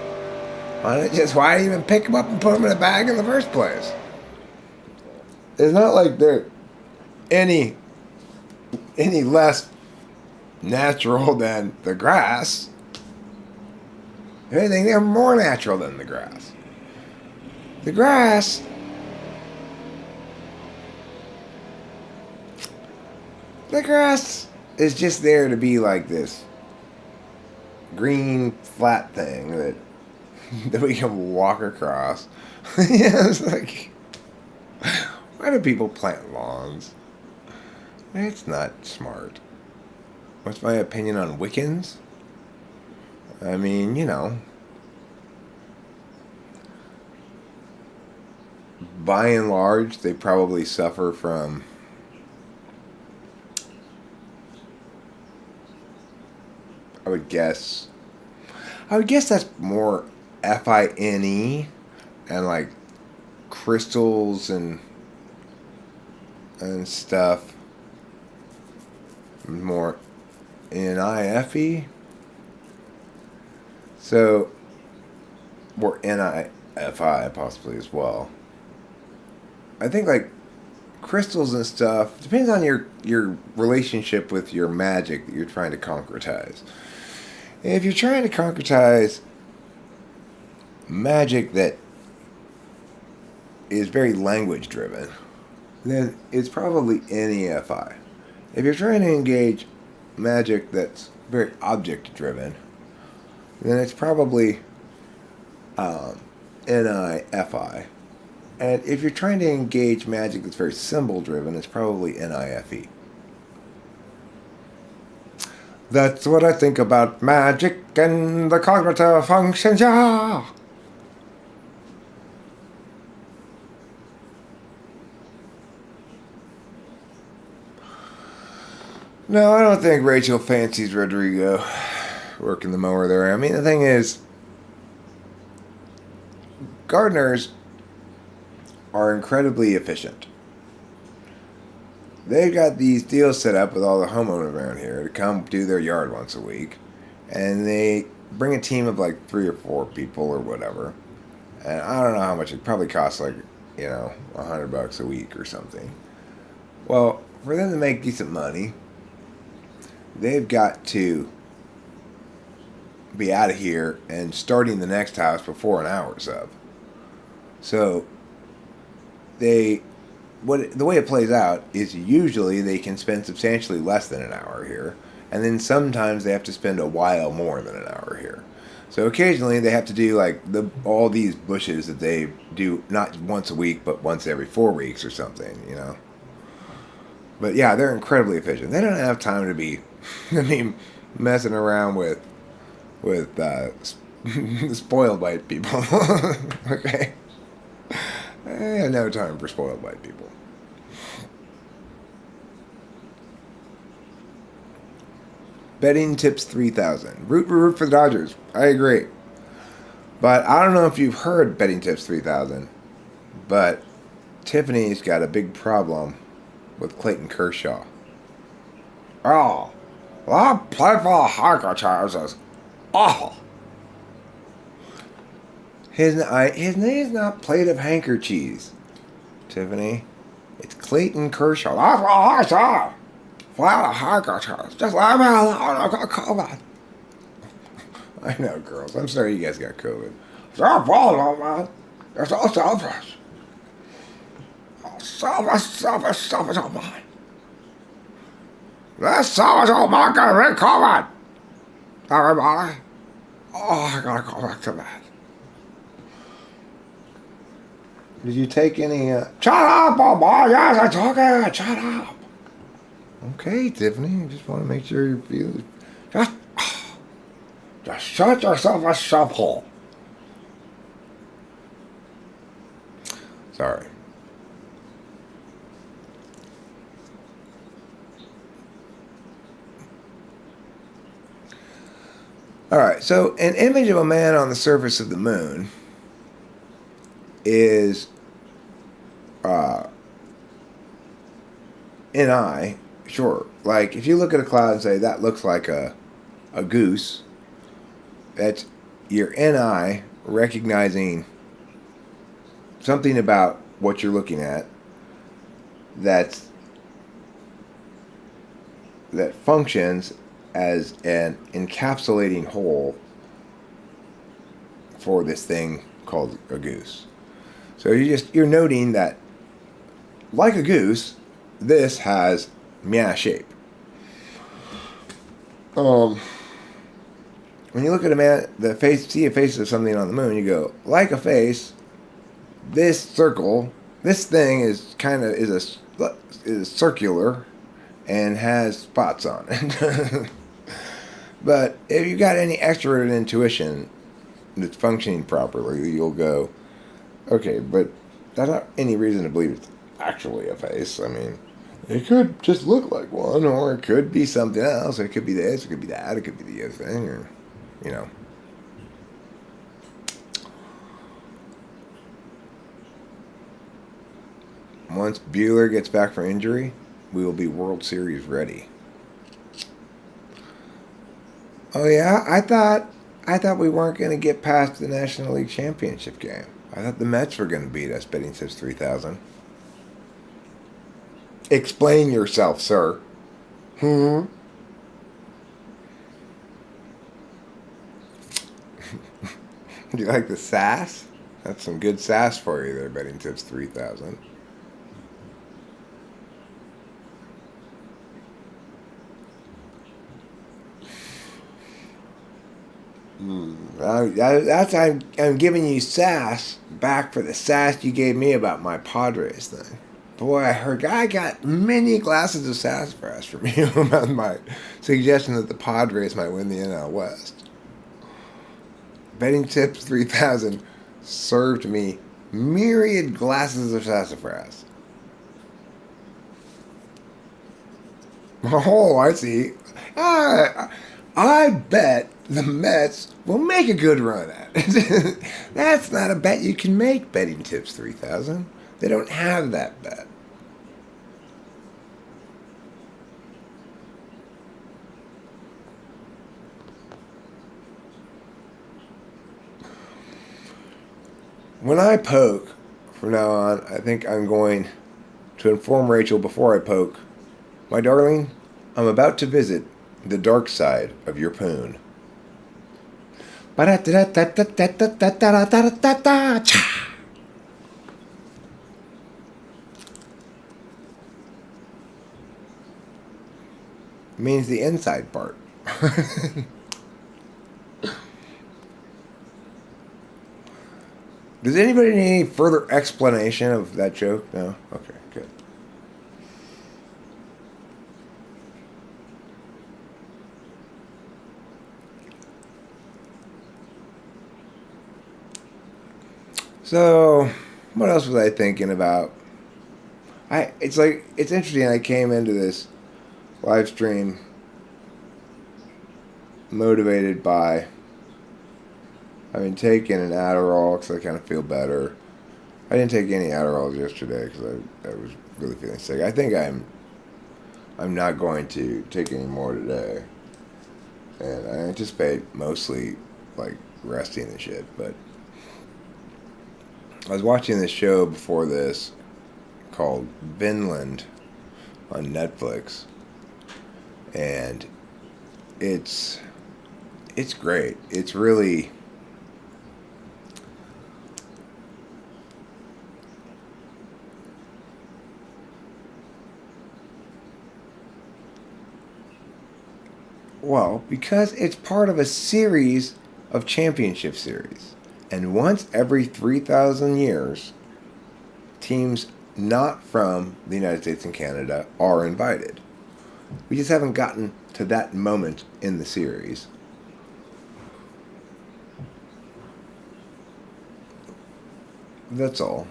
Why even pick them up and put them in a bag in the first place? It's not like they're any less natural than the grass. If anything, they're more natural than the grass. The grass is just there to be like this green flat thing that we can walk across. Yeah, it's like, why do people plant lawns? It's not smart. What's my opinion on Wiccans? I mean, by and large, they probably suffer from I would guess that's more FINE and like crystals and stuff. More NIFE. So, or NIFI possibly as well. I think like crystals and stuff depends on your relationship with your magic that you're trying to concretize. If you're trying to concretize magic that is very language driven, then it's probably NEFI. If you're trying to engage magic that's very object driven, then it's probably NIFI. And if you're trying to engage magic that's very symbol driven, it's probably NIFE. That's what I think about magic and the cognitive functions, yeah! No, I don't think Rachel fancies Rodrigo. working the mower there. I mean, the thing is, gardeners are incredibly efficient. They've got these deals set up with all the homeowners around here to come do their yard once a week, and they bring a team of like 3 or 4 people or whatever. And I don't know how much it probably costs, like, $100 a week or something. Well, for them to make decent money, they've got to be out of here and starting the next house before an hour's up. So the way it plays out is usually they can spend substantially less than an hour here, and then sometimes they have to spend a while more than an hour here. So occasionally they have to do like all these bushes that they do not once a week but once every 4 weeks or something. But yeah, they're incredibly efficient. They don't have time to be messing around with spoiled white people. Okay, I have no time for spoiled white people. Betting tips 3,000. Root for the Dodgers. I agree. But I don't know if you've heard betting tips 3,000, but Tiffany's got a big problem with Clayton Kershaw. Oh, that play for the handkerchiefs is awful. His name's not Plate of Handkerchiefs, Tiffany. It's Clayton Kershaw. That's what I said. Plate of handkerchiefs. Just let me alone. I got COVID. I know, girls. I'm sorry you guys got COVID. It's our problem, man. It's all selfish. Selfish on mine. This selfish on mine got rid of COVID. Everybody. Oh, I gotta go back to bed. Did you take any, Shut up, boy! Yes, I'm talking! Shut up! Okay, Tiffany, I just want to make sure you're feeling... Just shut yourself a sub-hole. Sorry. Alright, so an image of a man on the surface of the moon is NI, sure. Like, if you look at a cloud and say, that looks like a goose, that's your NI recognizing something about what you're looking at that functions as an encapsulating whole for this thing called a goose. So you're noting that, like a goose, this has meow shape. When you look at a man, see a face of something on the moon, you go, like a face, this circle, this thing is circular and has spots on it. But if you got any extra intuition that's functioning properly, you'll go, okay, but that's not any reason to believe it's actually a face. I mean, it could just look like one, or it could be something else. It could be this, it could be that, it could be the other thing, or, Once Bueller gets back from injury, we will be World Series ready. Oh yeah, I thought we weren't going to get past the National League Championship game. I thought the Mets were going to beat us. Betting tips 3,000. Explain yourself, sir. Do you like the sass? That's some good sass for you there. Betting tips 3,000. I'm giving you sass back for the sass you gave me about my Padres thing. Boy, I got many glasses of sassafras from you about my suggestion that the Padres might win the NL West. Betting tips 3,000 served me myriad glasses of sassafras. Oh, I see. I bet the Mets will make a good run at it. That's not a bet you can make, betting tips 3,000. They don't have that bet. When I poke, from now on, I think I'm going to inform Rachel before I poke. My darling, I'm about to visit the dark side of your poon. Means the inside part. Does anybody need any further explanation of that joke? No? Okay, good. So, what else was I thinking about? It's interesting. I came into this live stream motivated by having taken an Adderall because I kind of feel better. I didn't take any Adderall yesterday because I was really feeling sick. I think I'm not going to take any more today, and I anticipate mostly like resting and shit. But I was watching this show before this called Vinland on Netflix, and it's great. It's really well, because it's part of a series of championship series. And once every 3,000 years, teams not from the United States and Canada are invited. We just haven't gotten to that moment in the series. That's all.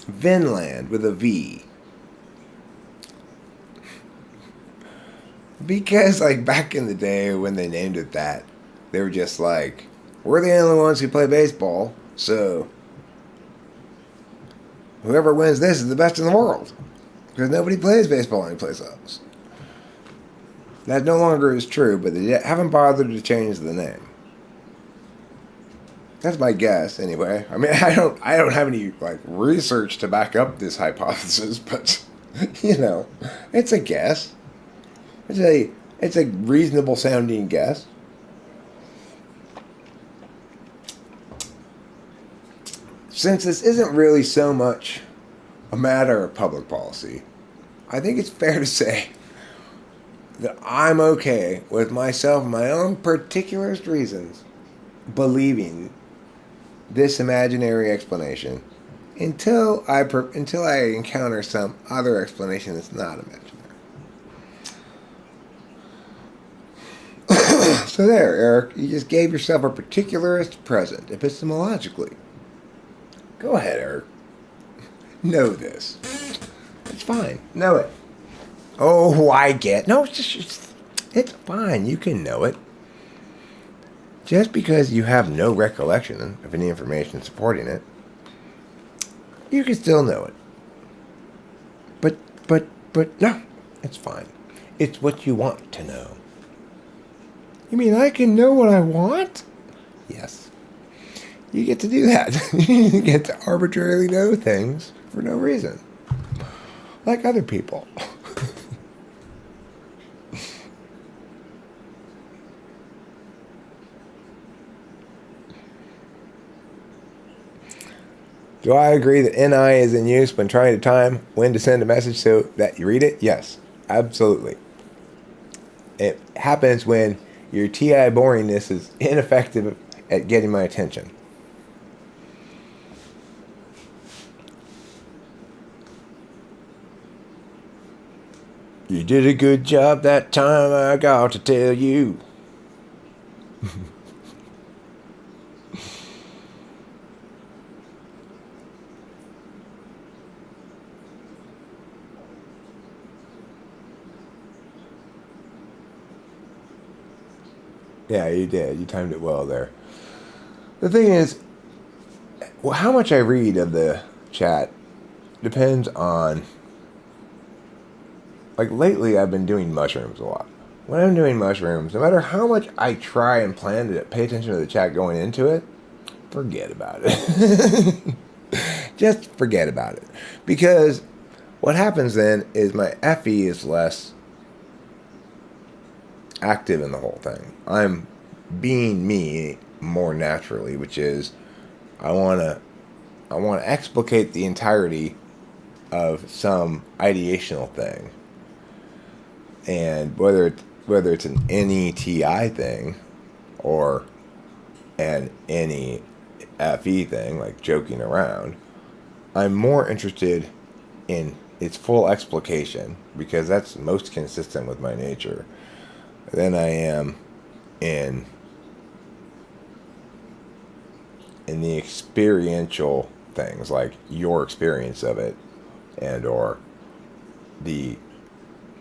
Vinland with a V. Because, like, back in the day when they named it that, they were just like, we're the only ones who play baseball, so whoever wins this is the best in the world. Because nobody plays baseball anyplace else. That no longer is true, but they haven't bothered to change the name. That's my guess, anyway. I mean, I don't have any, like, research to back up this hypothesis, but, you know, it's a guess. It's a reasonable sounding guess. Since this isn't really so much a matter of public policy, I think it's fair to say that I'm okay with myself and my own particularist reasons believing this imaginary explanation until I encounter some other explanation that's not imaginary. So there, Eric, you just gave yourself a particularist present, epistemologically. Go ahead, Eric. Know this. It's fine. Know it. Oh, I get. No, it's fine. You can know it. Just because you have no recollection of any information supporting it, you can still know it. But no, it's fine. It's what you want to know. You mean I can know what I want? Yes. You get to do that. You get to arbitrarily know things for no reason. Like other people. Do I agree that NI is in use when trying to time when to send a message so that you read it? Yes, absolutely. It happens when your TI boringness is ineffective at getting my attention. You did a good job that time, I got to tell you. Yeah, you did. You timed it well there. The thing is, well, how much I read of the chat depends on. Like lately, I've been doing mushrooms a lot. When I'm doing mushrooms, no matter how much I try and plan to pay attention to the chat going into it, forget about it. Just forget about it. Because what happens then is my FE is less active in the whole thing. I'm being me more naturally, which is I want to explicate the entirety of some ideational thing. And whether it's an NETI thing or an NEFE thing, like joking around, I'm more interested in its full explication because that's most consistent with my nature than I am in the experiential things like your experience of it and or the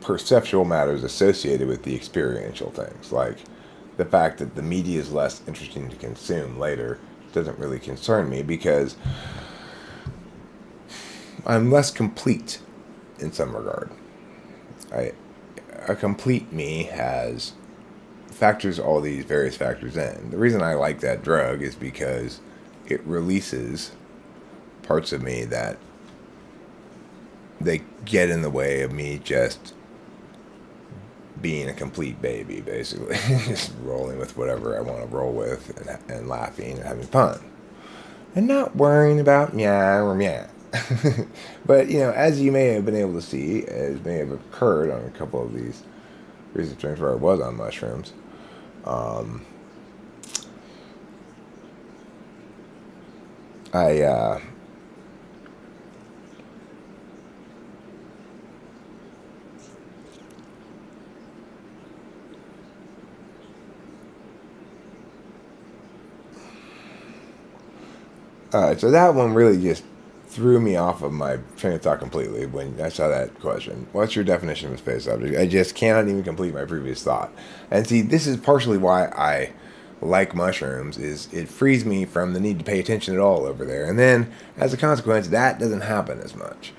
perceptual matters associated with the experiential things, like the fact that the media is less interesting to consume later doesn't really concern me because I'm less complete in some regard. A complete me factors all these various factors in. The reason I like that drug is because it releases parts of me that they get in the way of me just being a complete baby, basically. Just rolling with whatever I want to roll with and laughing and having fun. And not worrying about meow or meow. But, as you may have been able to see, as may have occurred on a couple of these recent drinks where I was on mushrooms, I so that one really just threw me off of my train of thought completely when I saw that question. What's your definition of a space object? I just cannot even complete my previous thought. And see, this is partially why I like mushrooms, is it frees me from the need to pay attention at all over there. And then, as a consequence, that doesn't happen as much.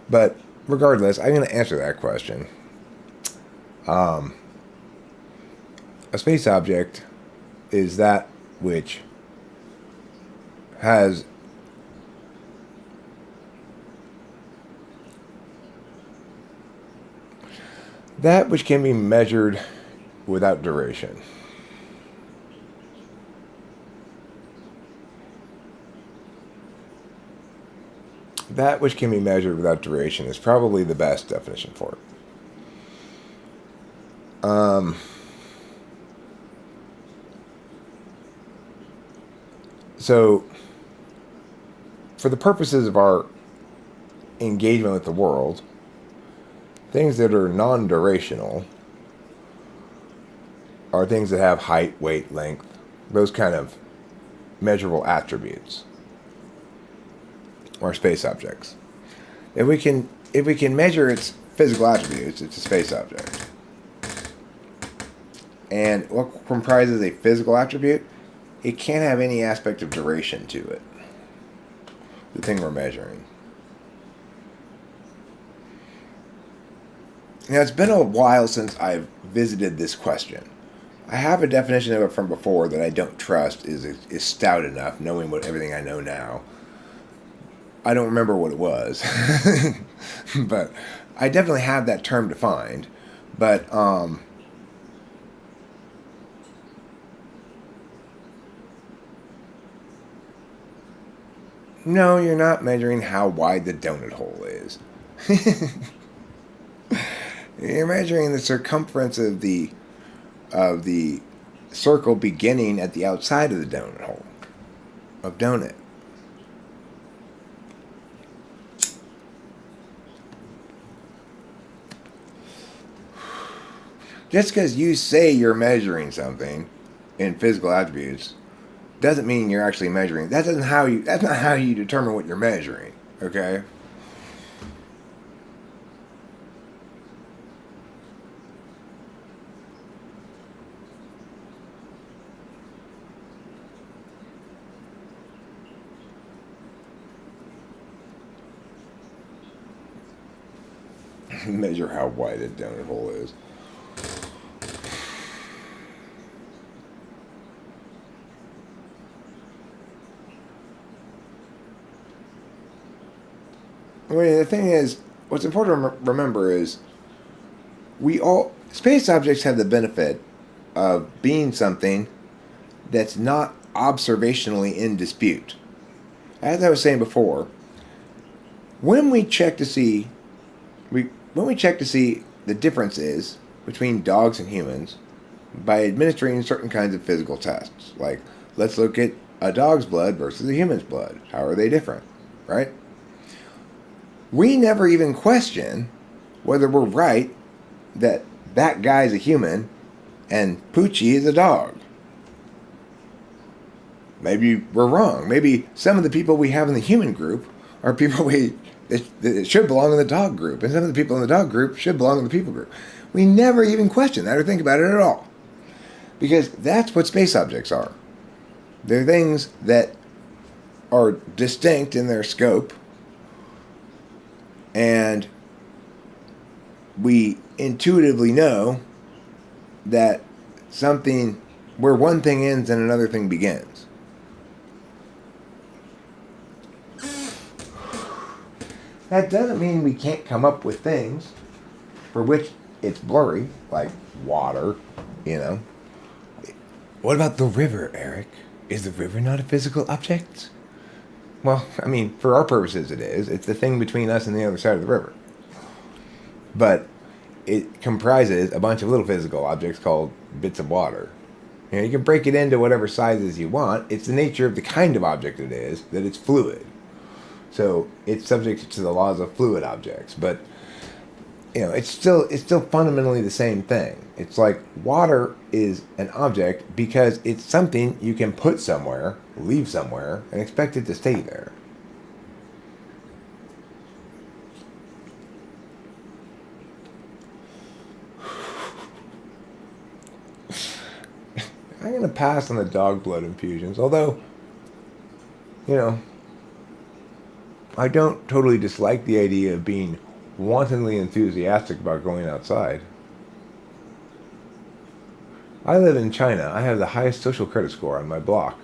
But regardless, I'm going to answer that question. A space object is that which has can be measured without duration. That which can be measured without duration is probably the best definition for it. So, for the purposes of our engagement with the world, things that are non-durational are things that have height, weight, length, those kind of measurable attributes, or space objects. If we can measure its physical attributes, it's a space object. And what comprises a physical attribute? It can't have any aspect of duration to it. The thing we're measuring. Now, it's been a while since I've visited this question. I have a definition of it from before that I don't trust is stout enough, knowing everything I know now. I don't remember what it was. But I definitely have that term defined. But, no, you're not measuring how wide the donut hole is. You're measuring the circumference of the circle beginning at the outside of the donut hole of donut. Just because you say you're measuring something in physical attributes doesn't mean you're actually measuring. That's not how you determine what you're measuring, okay? Measure how wide a donut hole is. I mean, the thing is, what's important to remember is space objects have the benefit of being something that's not observationally in dispute. As I was saying before, when we check to see the differences between dogs and humans by administering certain kinds of physical tests, like let's look at a dog's blood versus a human's blood. How are they different, right? We never even question whether we're right that that guy's a human and Poochie is a dog. Maybe we're wrong. Maybe some of the people we have in the human group are people that should belong in the dog group, and some of the people in the dog group should belong in the people group. We never even question that or think about it at all. Because that's what space objects are. They're things that are distinct in their scope, and we intuitively know that something, where one thing ends and another thing begins. That doesn't mean we can't come up with things for which it's blurry, like water, you know. What about the river, Eric? Is the river not a physical object? Well, I mean, for our purposes it is. It's the thing between us and the other side of the river. But it comprises a bunch of little physical objects called bits of water. You know, you can break it into whatever sizes you want. It's the nature of the kind of object it is that it's fluid. So it's subject to the laws of fluid objects, but you know, it's still fundamentally the same thing. It's like water is an object because it's something you can put somewhere, leave somewhere, and expect it to stay there. I'm going to pass on the dog blood infusions, although, you know, I don't totally dislike the idea of being wantonly enthusiastic about going outside. I live in China. I have the highest social credit score on my block.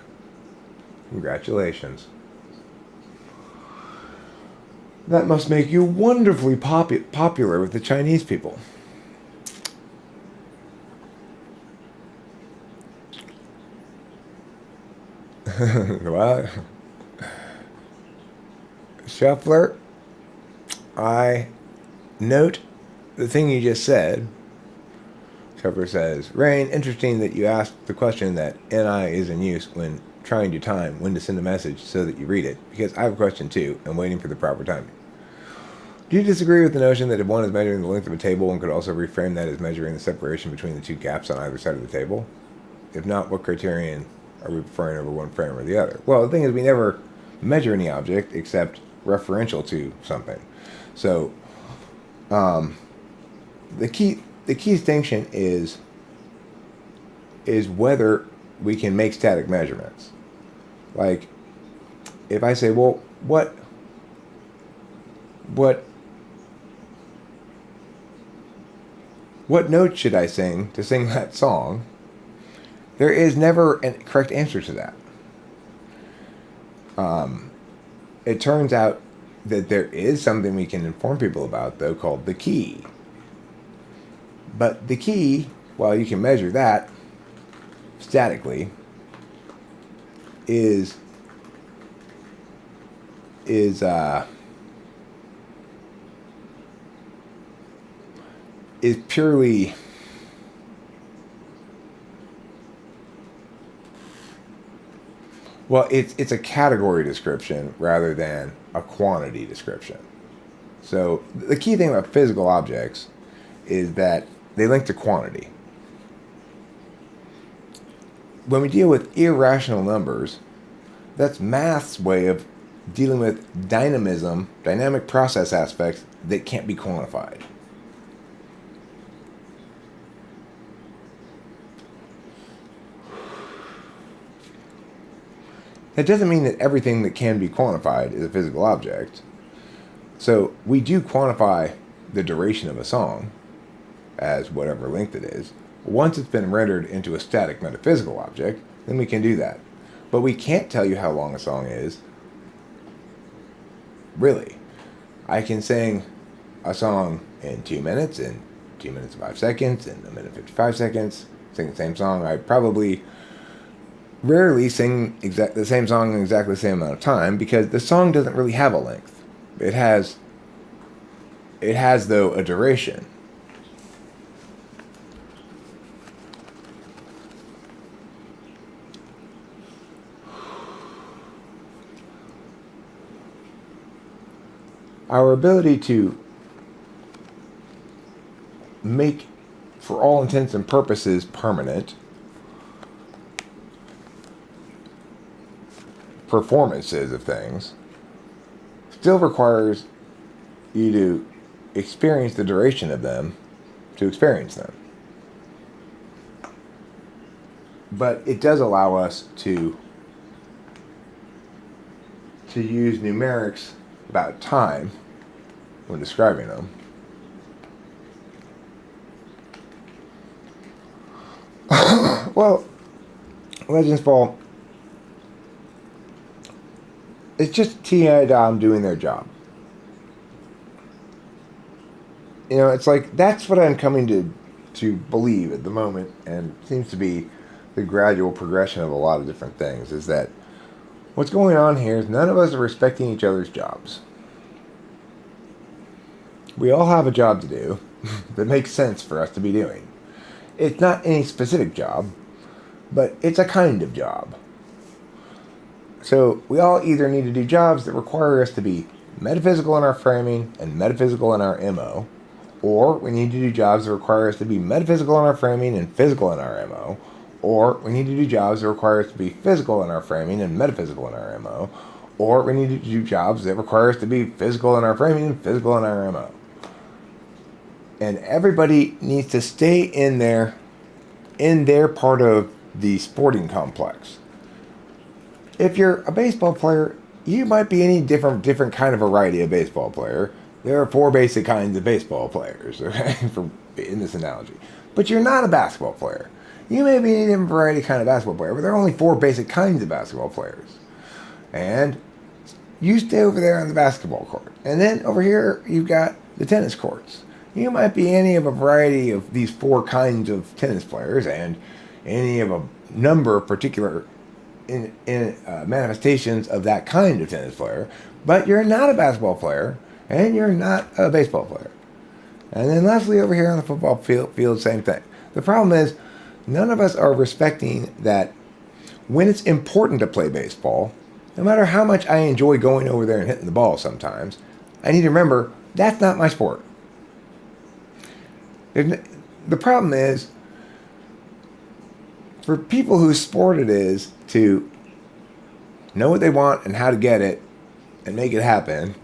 Congratulations. That must make you wonderfully popular with the Chinese people. Well, Shuffler, I note the thing you just said. Shuffler says, Rain, interesting that you asked the question that NI is in use when trying to time when to send a message so that you read it, because I have a question too and waiting for the proper timing. Do you disagree with the notion that if one is measuring the length of a table, one could also reframe that as measuring the separation between the two gaps on either side of the table? If not, what criterion are we preferring over one frame or the other? Well, the thing is, we never measure any object except referential to something. So the key distinction is whether we can make static measurements. Like if I say, well, what note should I sing to sing that song? There is never a correct answer to that. It turns out that there is something we can inform people about, though, called the key. But the key, while you can measure that statically, is purely it's a category description rather than a quantity description. So the key thing about physical objects is that they link to quantity. When we deal with irrational numbers, that's math's way of dealing with dynamism, dynamic process aspects that can't be quantified. That doesn't mean that everything that can be quantified is a physical object. So we do quantify the duration of a song as whatever length it is. Once it's been rendered into a static metaphysical object, then we can do that. But we can't tell you how long a song is. Really. I can sing a song in 2 minutes, in 2 minutes and 5 seconds, in 1 minute 55 seconds. Sing the same song. I probably rarely sing the same song in exactly the same amount of time because the song doesn't really have a length. It has though a duration. Our ability to make, for all intents and purposes, permanent performances of things still requires you to experience the duration of them to experience them. But it does allow us to use numerics about time when describing them. Well, Legends Fall, it's just TI Dom doing their job. You know, it's like, that's what I'm coming to believe at the moment, and seems to be the gradual progression of a lot of different things, is that what's going on here is none of us are respecting each other's jobs. We all have a job to do that makes sense for us to be doing. It's not any specific job, but it's a kind of job. So we all either need to do jobs that require us to be metaphysical in our framing and metaphysical in our MO, or we need to do jobs that require us to be metaphysical in our framing and physical in our MO, or we need to do jobs that require us to be physical in our framing and metaphysical in our MO, or we need to do jobs that require us to be physical in our framing and physical in our MO. And everybody needs to stay in their part of the sporting complex. If you're a baseball player, you might be any different kind of variety of baseball player. There are 4 basic kinds of baseball players, okay, in this analogy. But you're not a basketball player. You may be any different variety kind of basketball player, but there are only 4 basic kinds of basketball players. And you stay over there on the basketball court. And then over here, you've got the tennis courts. You might be any of a variety of these 4 kinds of tennis players and any of a number of particular manifestations of that kind of tennis player, but you're not a basketball player and you're not a baseball player. And then lastly, over here on the football field, same thing. The problem is none of us are respecting that when it's important to play baseball, no matter how much I enjoy going over there and hitting the ball sometimes, I need to remember that's not my sport. The problem is, for people whose sport it is to know what they want and how to get it and make it happen,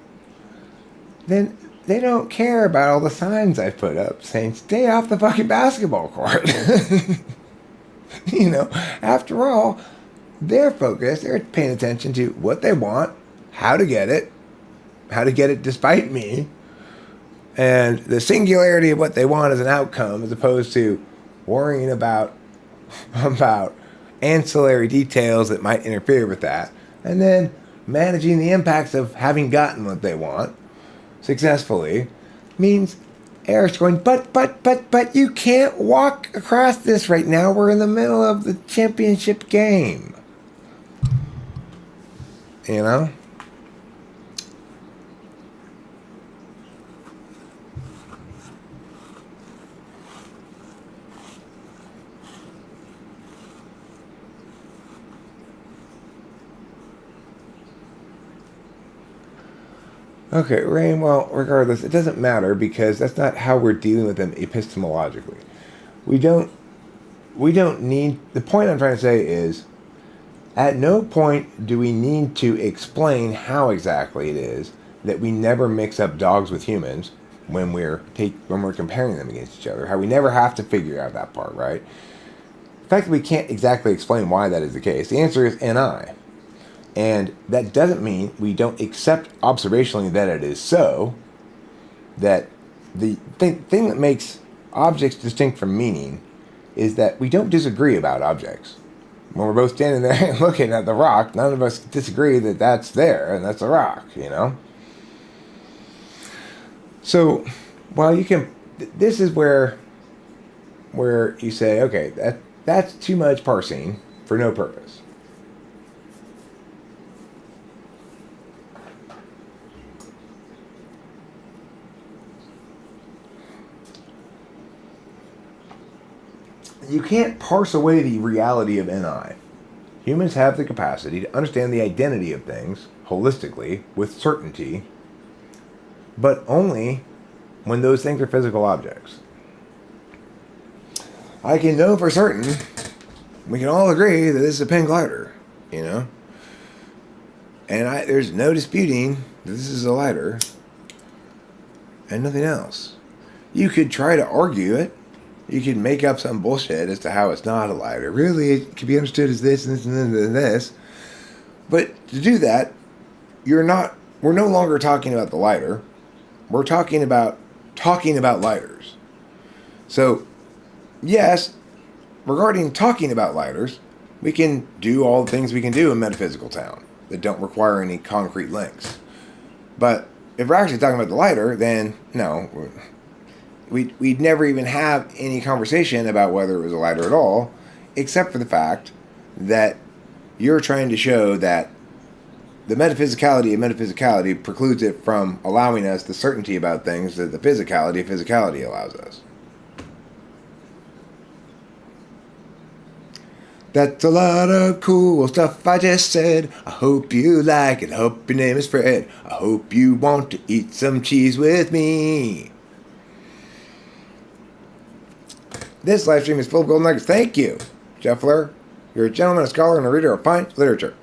then they don't care about all the signs I put up saying, stay off the fucking basketball court. You know, after all, they're focused, they're paying attention to what they want, how to get it despite me, and the singularity of what they want as an outcome, as opposed to worrying about ancillary details that might interfere with that, and then managing the impacts of having gotten what they want successfully. Means Eric's going, but you can't walk across this right now. We're in the middle of the championship game. You know? Okay, Rain, well, regardless, it doesn't matter because that's not how we're dealing with them epistemologically. We don't need, the point I'm trying to say is, at no point do we need to explain how exactly it is that we never mix up dogs with humans when we're comparing them against each other. How we never have to figure out that part, right? The fact that we can't exactly explain why that is the case, the answer is NI. And that doesn't mean we don't accept observationally that it is so, that the thing that makes objects distinct from meaning is that we don't disagree about objects. When we're both standing there and looking at the rock, none of us disagree that that's there and that's a rock, you know? So, while you can, this is where you say, okay, that's too much parsing for no purpose. You can't parse away the reality of NI. Humans have the capacity to understand the identity of things holistically with certainty, but only when those things are physical objects. I can know for certain, we can all agree that this is a pen glider, you know? And there's no disputing that this is a lighter and nothing else. You could try to argue it. You could make up some bullshit as to how it's not a lighter. Really, it can be understood as this and this and this and this. But to do that, we're no longer talking about the lighter. We're talking about lighters. So, yes, regarding talking about lighters, we can do all the things we can do in Metaphysical Town that don't require any concrete links. But if we're actually talking about the lighter, then no, we'd never even have any conversation about whether it was a lighter at all, except for the fact that you're trying to show that the metaphysicality of metaphysicality precludes it from allowing us the certainty about things that the physicality of physicality allows us. That's a lot of cool stuff I just said. I hope you like it. I hope your name is Fred. I hope you want to eat some cheese with me. This live stream is full of golden nuggets. Thank you, Jeffler. You're a gentleman, a scholar, and a reader of fine literature.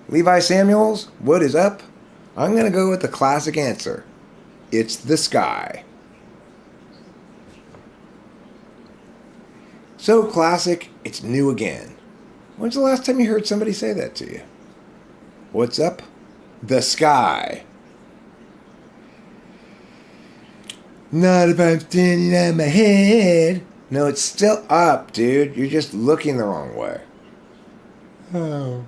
Levi Samuels, what is up? I'm going to go with the classic answer. It's the sky. So classic, it's new again. When's the last time you heard somebody say that to you? What's up? The sky. Not if I'm standing on my head. No, it's still up, dude. You're just looking the wrong way. Oh.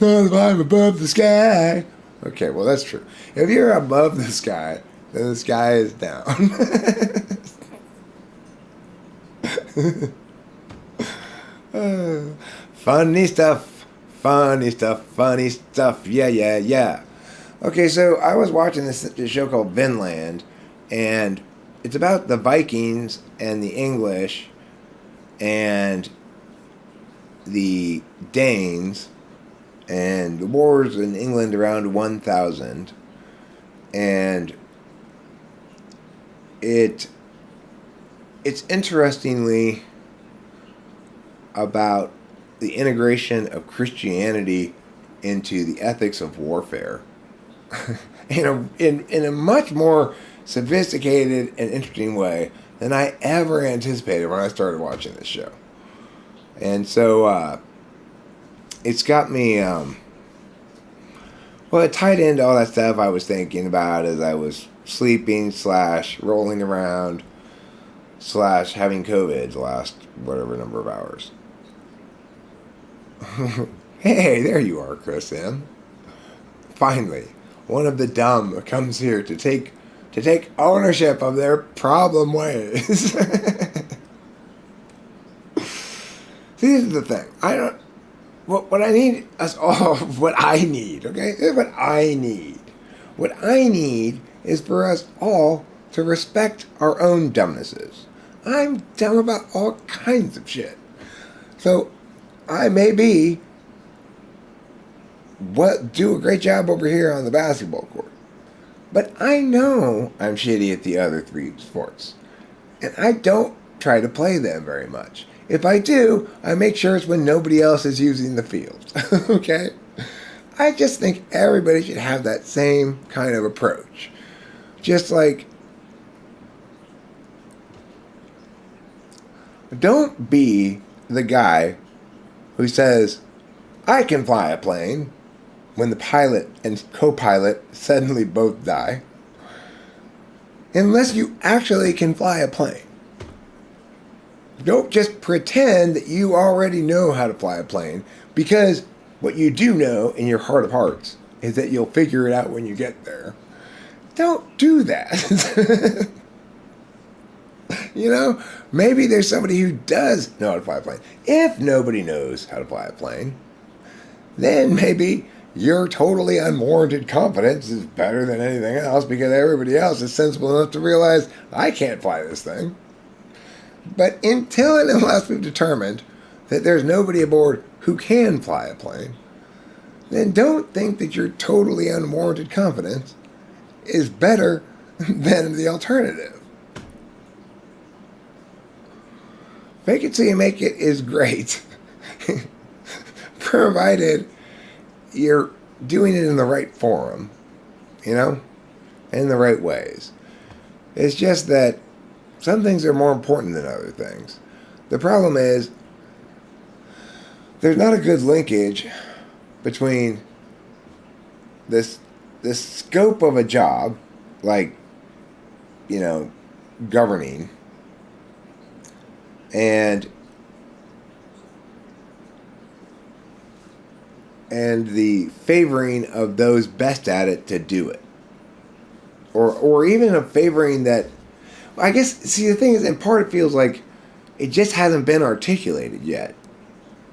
Not if I'm above the sky. Okay, well, that's true. If you're above the sky, then the sky is down. Funny stuff. Funny stuff. Funny stuff. Yeah, yeah, yeah. Okay, so I was watching this show called Vinland, and it's about the Vikings and the English and the Danes and the wars in England around 1000. And it's interestingly about the integration of Christianity into the ethics of warfare in a much more sophisticated and interesting way than I ever anticipated when I started watching this show. And so it's got me, well, it tied into all that stuff I was thinking about as I was sleeping / rolling around / having COVID the last whatever number of hours. Hey, there you are, Chris M. Finally, one of the dumb comes here to take ownership of their problem ways. See, this is the thing. What I need us all, what I need, okay? This is what I need. What I need is for us all to respect our own dumbnesses. I'm dumb about all kinds of shit. So, I may do a great job over here on the basketball court. But I know I'm shitty at the other 3 sports. And I don't try to play them very much. If I do, I make sure it's when nobody else is using the field. Okay? I just think everybody should have that same kind of approach. Just like, don't be the guy who says, I can fly a plane, when the pilot and co-pilot suddenly both die, unless you actually can fly a plane. Don't just pretend that you already know how to fly a plane, because what you do know in your heart of hearts is that you'll figure it out when you get there. Don't do that. You know, maybe there's somebody who does know how to fly a plane. If nobody knows how to fly a plane, then maybe your totally unwarranted confidence is better than anything else, because everybody else is sensible enough to realize, I can't fly this thing. But until and unless we've determined that there's nobody aboard who can fly a plane, then don't think that your totally unwarranted confidence is better than the alternative. Fake it till you make it is great, provided you're doing it in the right forum, you know, in the right ways. It's just that some things are more important than other things. The problem is there's not a good linkage between this scope of a job, like, you know, governing, and the favoring of those best at it to do it, or even a favoring that, I guess, see, the thing is, in part it feels like it just hasn't been articulated yet.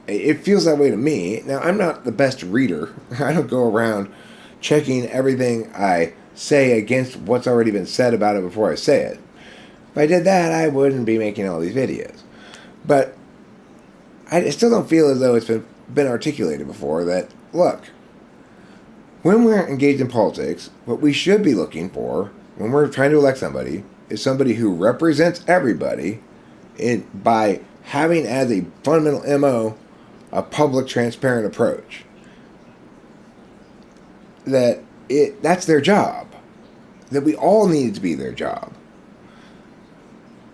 It feels that way to me. Now, I'm not the best reader. I don't go around checking everything I say against what's already been said about it before I say it. If I did that, I wouldn't be making all these videos. But I still don't feel as though it's been articulated before that, look, when we're engaged in politics, what we should be looking for when we're trying to elect somebody is somebody who represents everybody by having as a fundamental MO a public, transparent approach. That's their job. That we all need to be their job.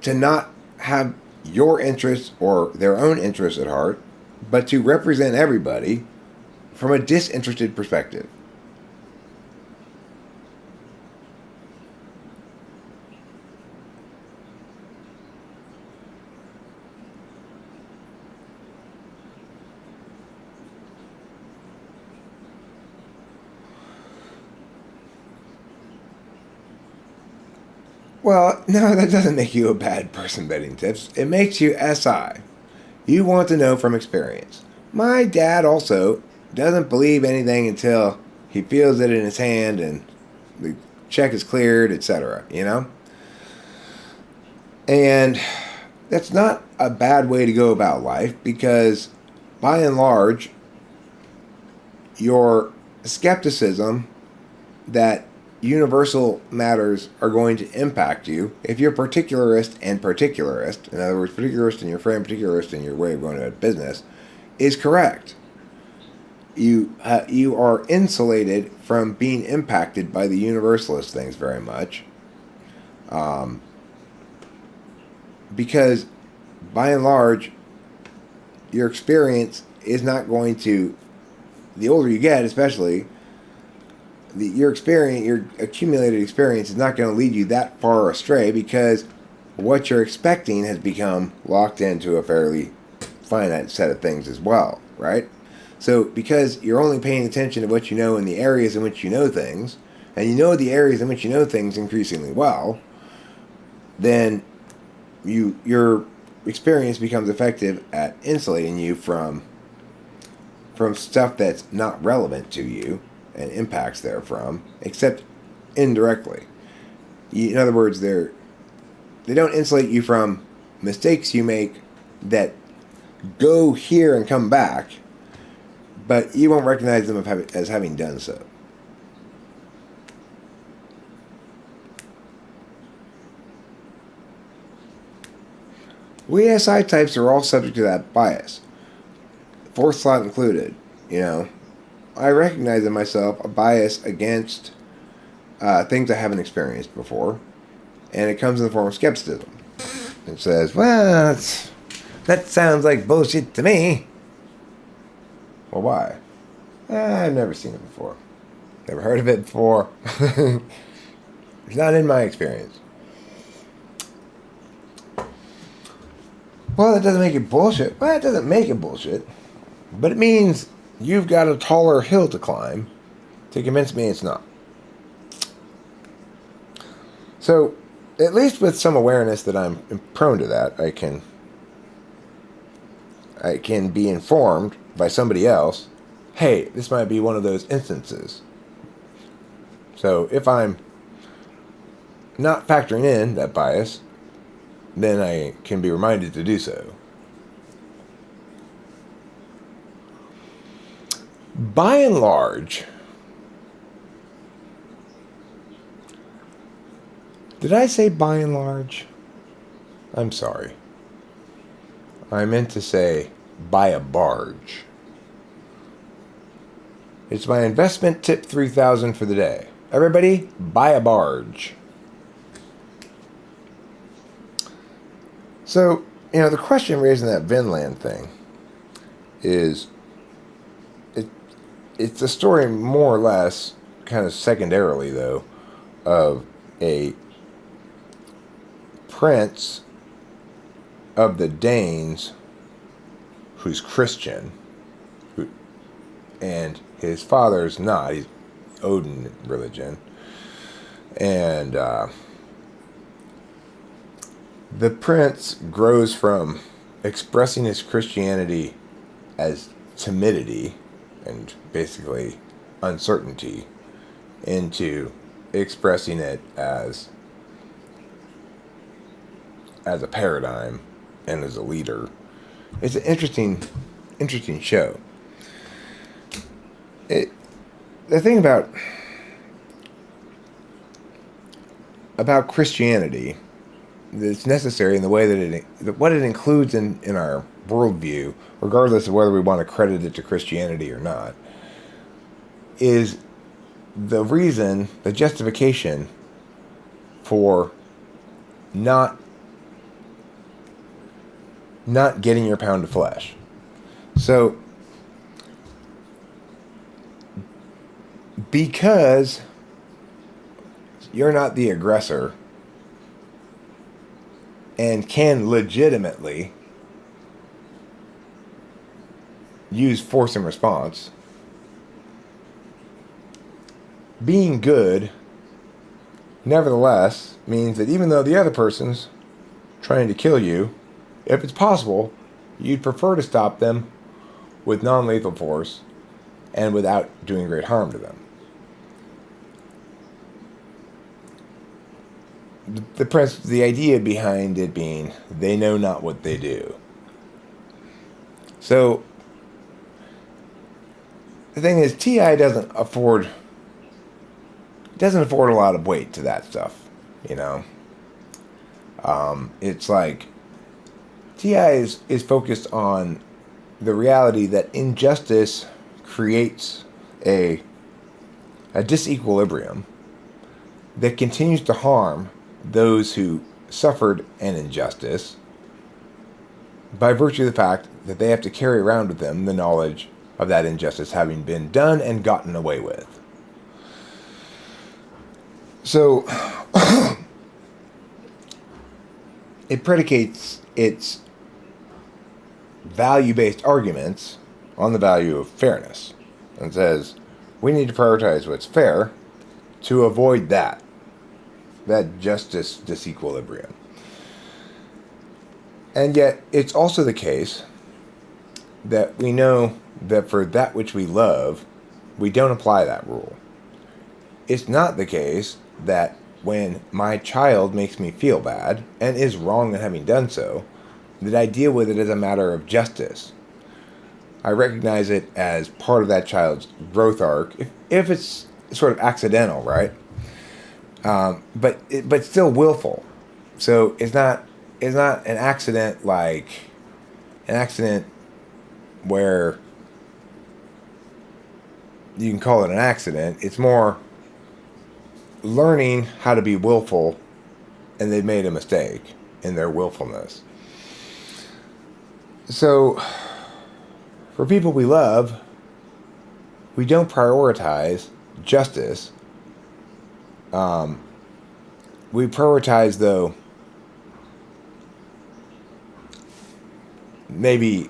To not have your interests or their own interests at heart, but to represent everybody from a disinterested perspective. Well, no, that doesn't make you a bad person betting tips. It makes you SI. You want to know from experience. My dad also doesn't believe anything until he feels it in his hand and the check is cleared, etc., you know? And that's not a bad way to go about life, because by and large, your skepticism that universal matters are going to impact you, if you're particularist, in other words, particularist in your frame, particularist in your way of going about business, is correct. You are insulated from being impacted by the universalist things very much, because by and large, your experience is not going to, the older you get especially, your accumulated experience is not going to lead you that far astray, because what you're expecting has become locked into a fairly finite set of things as well, right? So because you're only paying attention to what you know in the areas in which you know things, and you know the areas in which you know things increasingly well, then your experience becomes effective at insulating you from stuff that's not relevant to you and impacts therefrom, except indirectly. In other words, they don't insulate you from mistakes you make that go here and come back, but you won't recognize them as having done so. We SI types are all subject to that bias, fourth slot included, you know. I recognize in myself a bias against things I haven't experienced before, and it comes in the form of skepticism. It says, well, that sounds like bullshit to me. Well, why? I've never seen it before. Never heard of it before. It's not in my experience. Well, that doesn't make it bullshit. Well, that doesn't make it bullshit. But it means you've got a taller hill to climb to convince me it's not. So, at least with some awareness that I'm prone to that, I can be informed by somebody else, hey, this might be one of those instances. So if I'm not factoring in that bias, then I can be reminded to do so. By and large, did I say by and large? I'm sorry. I meant to say buy a barge. It's my investment tip 3000 for the day. Everybody, buy a barge. So, the question raised in that Vinland thing is, it's a story more or less, kind of secondarily though, of a prince of the Danes who's Christian, and his father's not. He's Odin religion. And the prince grows from expressing his Christianity as timidity and basically uncertainty into expressing it as a paradigm and as a leader. It's an interesting show. The thing about Christianity that's necessary in the way that what it includes in our worldview, regardless of whether we want to credit it to Christianity or not, is the reason, the justification for not getting your pound of flesh. So, because you're not the aggressor and can legitimately use force in response, being good nevertheless means that even though the other person's trying to kill you, if it's possible, you'd prefer to stop them with non-lethal force and without doing great harm to them. The idea behind it being, they know not what they do. So, the thing is, TI doesn't afford a lot of weight to that stuff, It's like, TI is focused on the reality that injustice creates a disequilibrium that continues to harm those who suffered an injustice by virtue of the fact that they have to carry around with them the knowledge of that injustice having been done and gotten away with. So, it predicates its value-based arguments on the value of fairness and says, we need to prioritize what's fair to avoid that justice disequilibrium. And yet, it's also the case that we know that for that which we love, we don't apply that rule. It's not the case that when my child makes me feel bad, and is wrong in having done so, that I deal with it as a matter of justice. I recognize it as part of that child's growth arc, if it's sort of accidental, right? But still willful. So it's not an accident like an accident where you can call it an accident. It's more learning how to be willful, and they've made a mistake in their willfulness. So, for people we love, we don't prioritize justice. We prioritize, though, maybe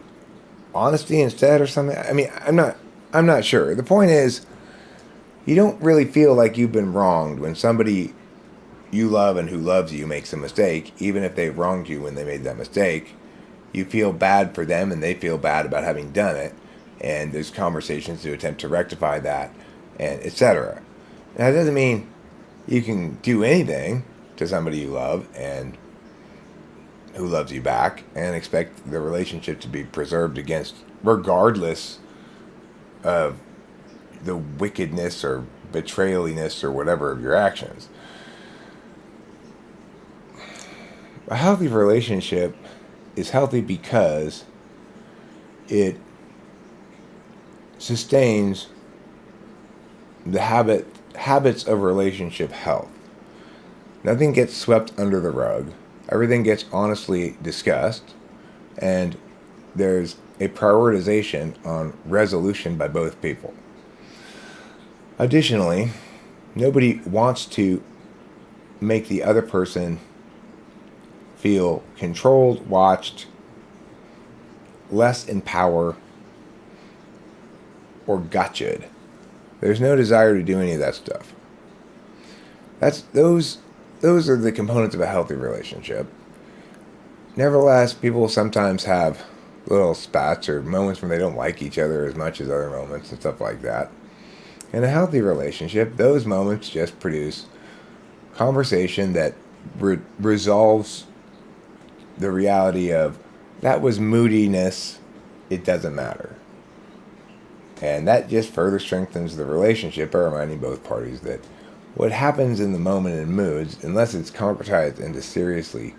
honesty instead or something. I mean, I'm not sure. The point is, you don't really feel like you've been wronged when somebody you love and who loves you makes a mistake, even if they wronged you when they made that mistake. You feel bad for them and they feel bad about having done it, and there's conversations to attempt to rectify that, and etc. Now, that doesn't mean you can do anything to somebody you love and who loves you back and expect the relationship to be preserved against, regardless of the wickedness or betrayaliness or whatever of your actions. A healthy relationship is healthy because it sustains the habits of relationship health. Nothing gets swept under the rug. Everything gets honestly discussed, and there's a prioritization on resolution by both people. Additionally, nobody wants to make the other person feel controlled, watched, less in power, or gotcha'd. There's no desire to do any of that stuff. Those are the components of a healthy relationship. Nevertheless, people sometimes have little spats or moments when they don't like each other as much as other moments and stuff like that. In a healthy relationship, those moments just produce conversation that resolves the reality of, that was moodiness, it doesn't matter. And that just further strengthens the relationship by reminding both parties that what happens in the moment in moods, unless it's concretized into seriously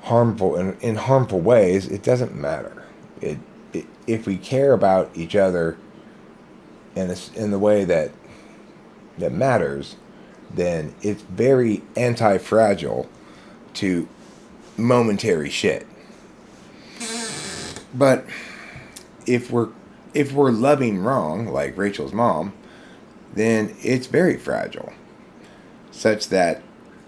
harmful, in harmful ways, it doesn't matter. If we care about each other in the way that matters, then it's very anti-fragile to momentary shit. But if we're loving wrong, like Rachel's mom, then it's very fragile, such that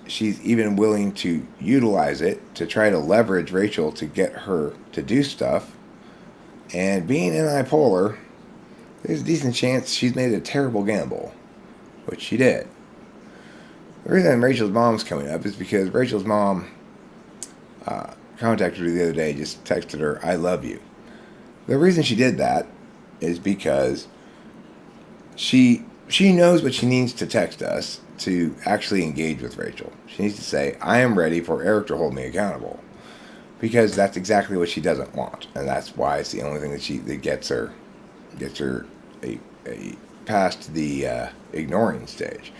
she's even willing to utilize it to try to leverage Rachel to get her to do stuff. And being unipolar, there's a decent chance she's made a terrible gamble, which she did. The reason Rachel's mom's coming up is because Rachel's mom contacted her the other day, just texted her, "I love you." The reason she did that is because she knows what she needs to text us to actually engage with Rachel. She needs to say, "I am ready for Eric to hold me accountable," because that's exactly what she doesn't want, and that's why it's the only thing that gets her past the ignoring stage.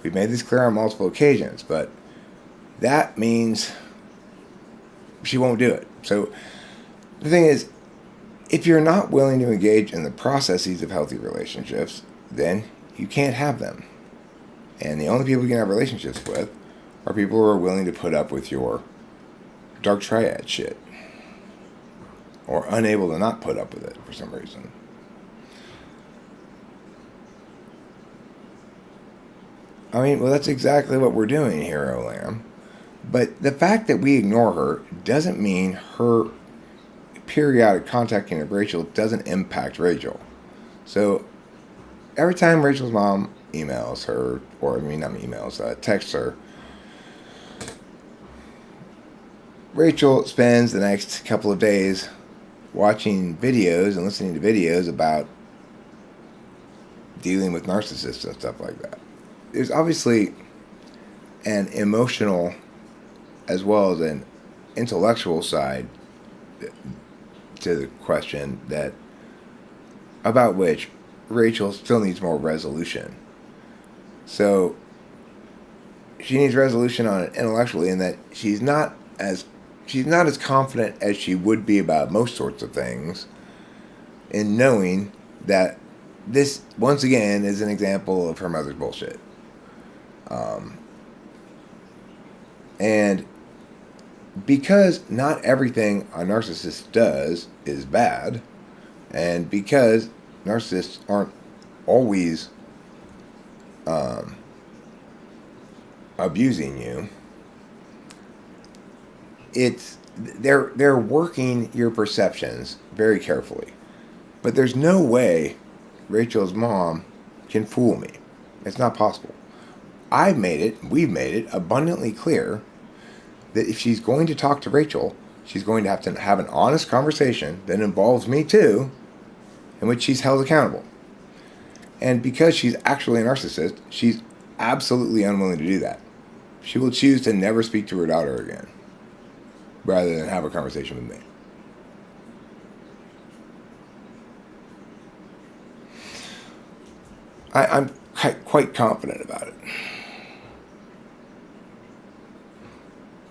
We've made this clear on multiple occasions, but that means she won't do it. So the thing is, if you're not willing to engage in the processes of healthy relationships, then you can't have them. And the only people you can have relationships with are people who are willing to put up with your dark triad shit, or unable to not put up with it for some reason. I mean, well, that's exactly what we're doing here, Olam. But the fact that we ignore her doesn't mean her periodic contacting of Rachel doesn't impact Rachel. So every time Rachel's mom emails her, or texts her, Rachel spends the next couple of days watching videos and listening to videos about dealing with narcissists and stuff like that. There's obviously an emotional as well as an intellectual side to the question that about which Rachel still needs more resolution. So she needs resolution on it intellectually, in that she's not as confident as she would be about most sorts of things, in knowing that this once again is an example of her mother's bullshit. And because not everything a narcissist does is bad, and because narcissists aren't always abusing you. They're working your perceptions very carefully. But there's no way Rachel's mom can fool me. It's not possible. We've made it abundantly clear that if she's going to talk to Rachel, she's going to have an honest conversation that involves me too, in which she's held accountable. And because she's actually a narcissist, she's absolutely unwilling to do that. She will choose to never speak to her daughter again, rather than have a conversation with me. I'm quite confident about it.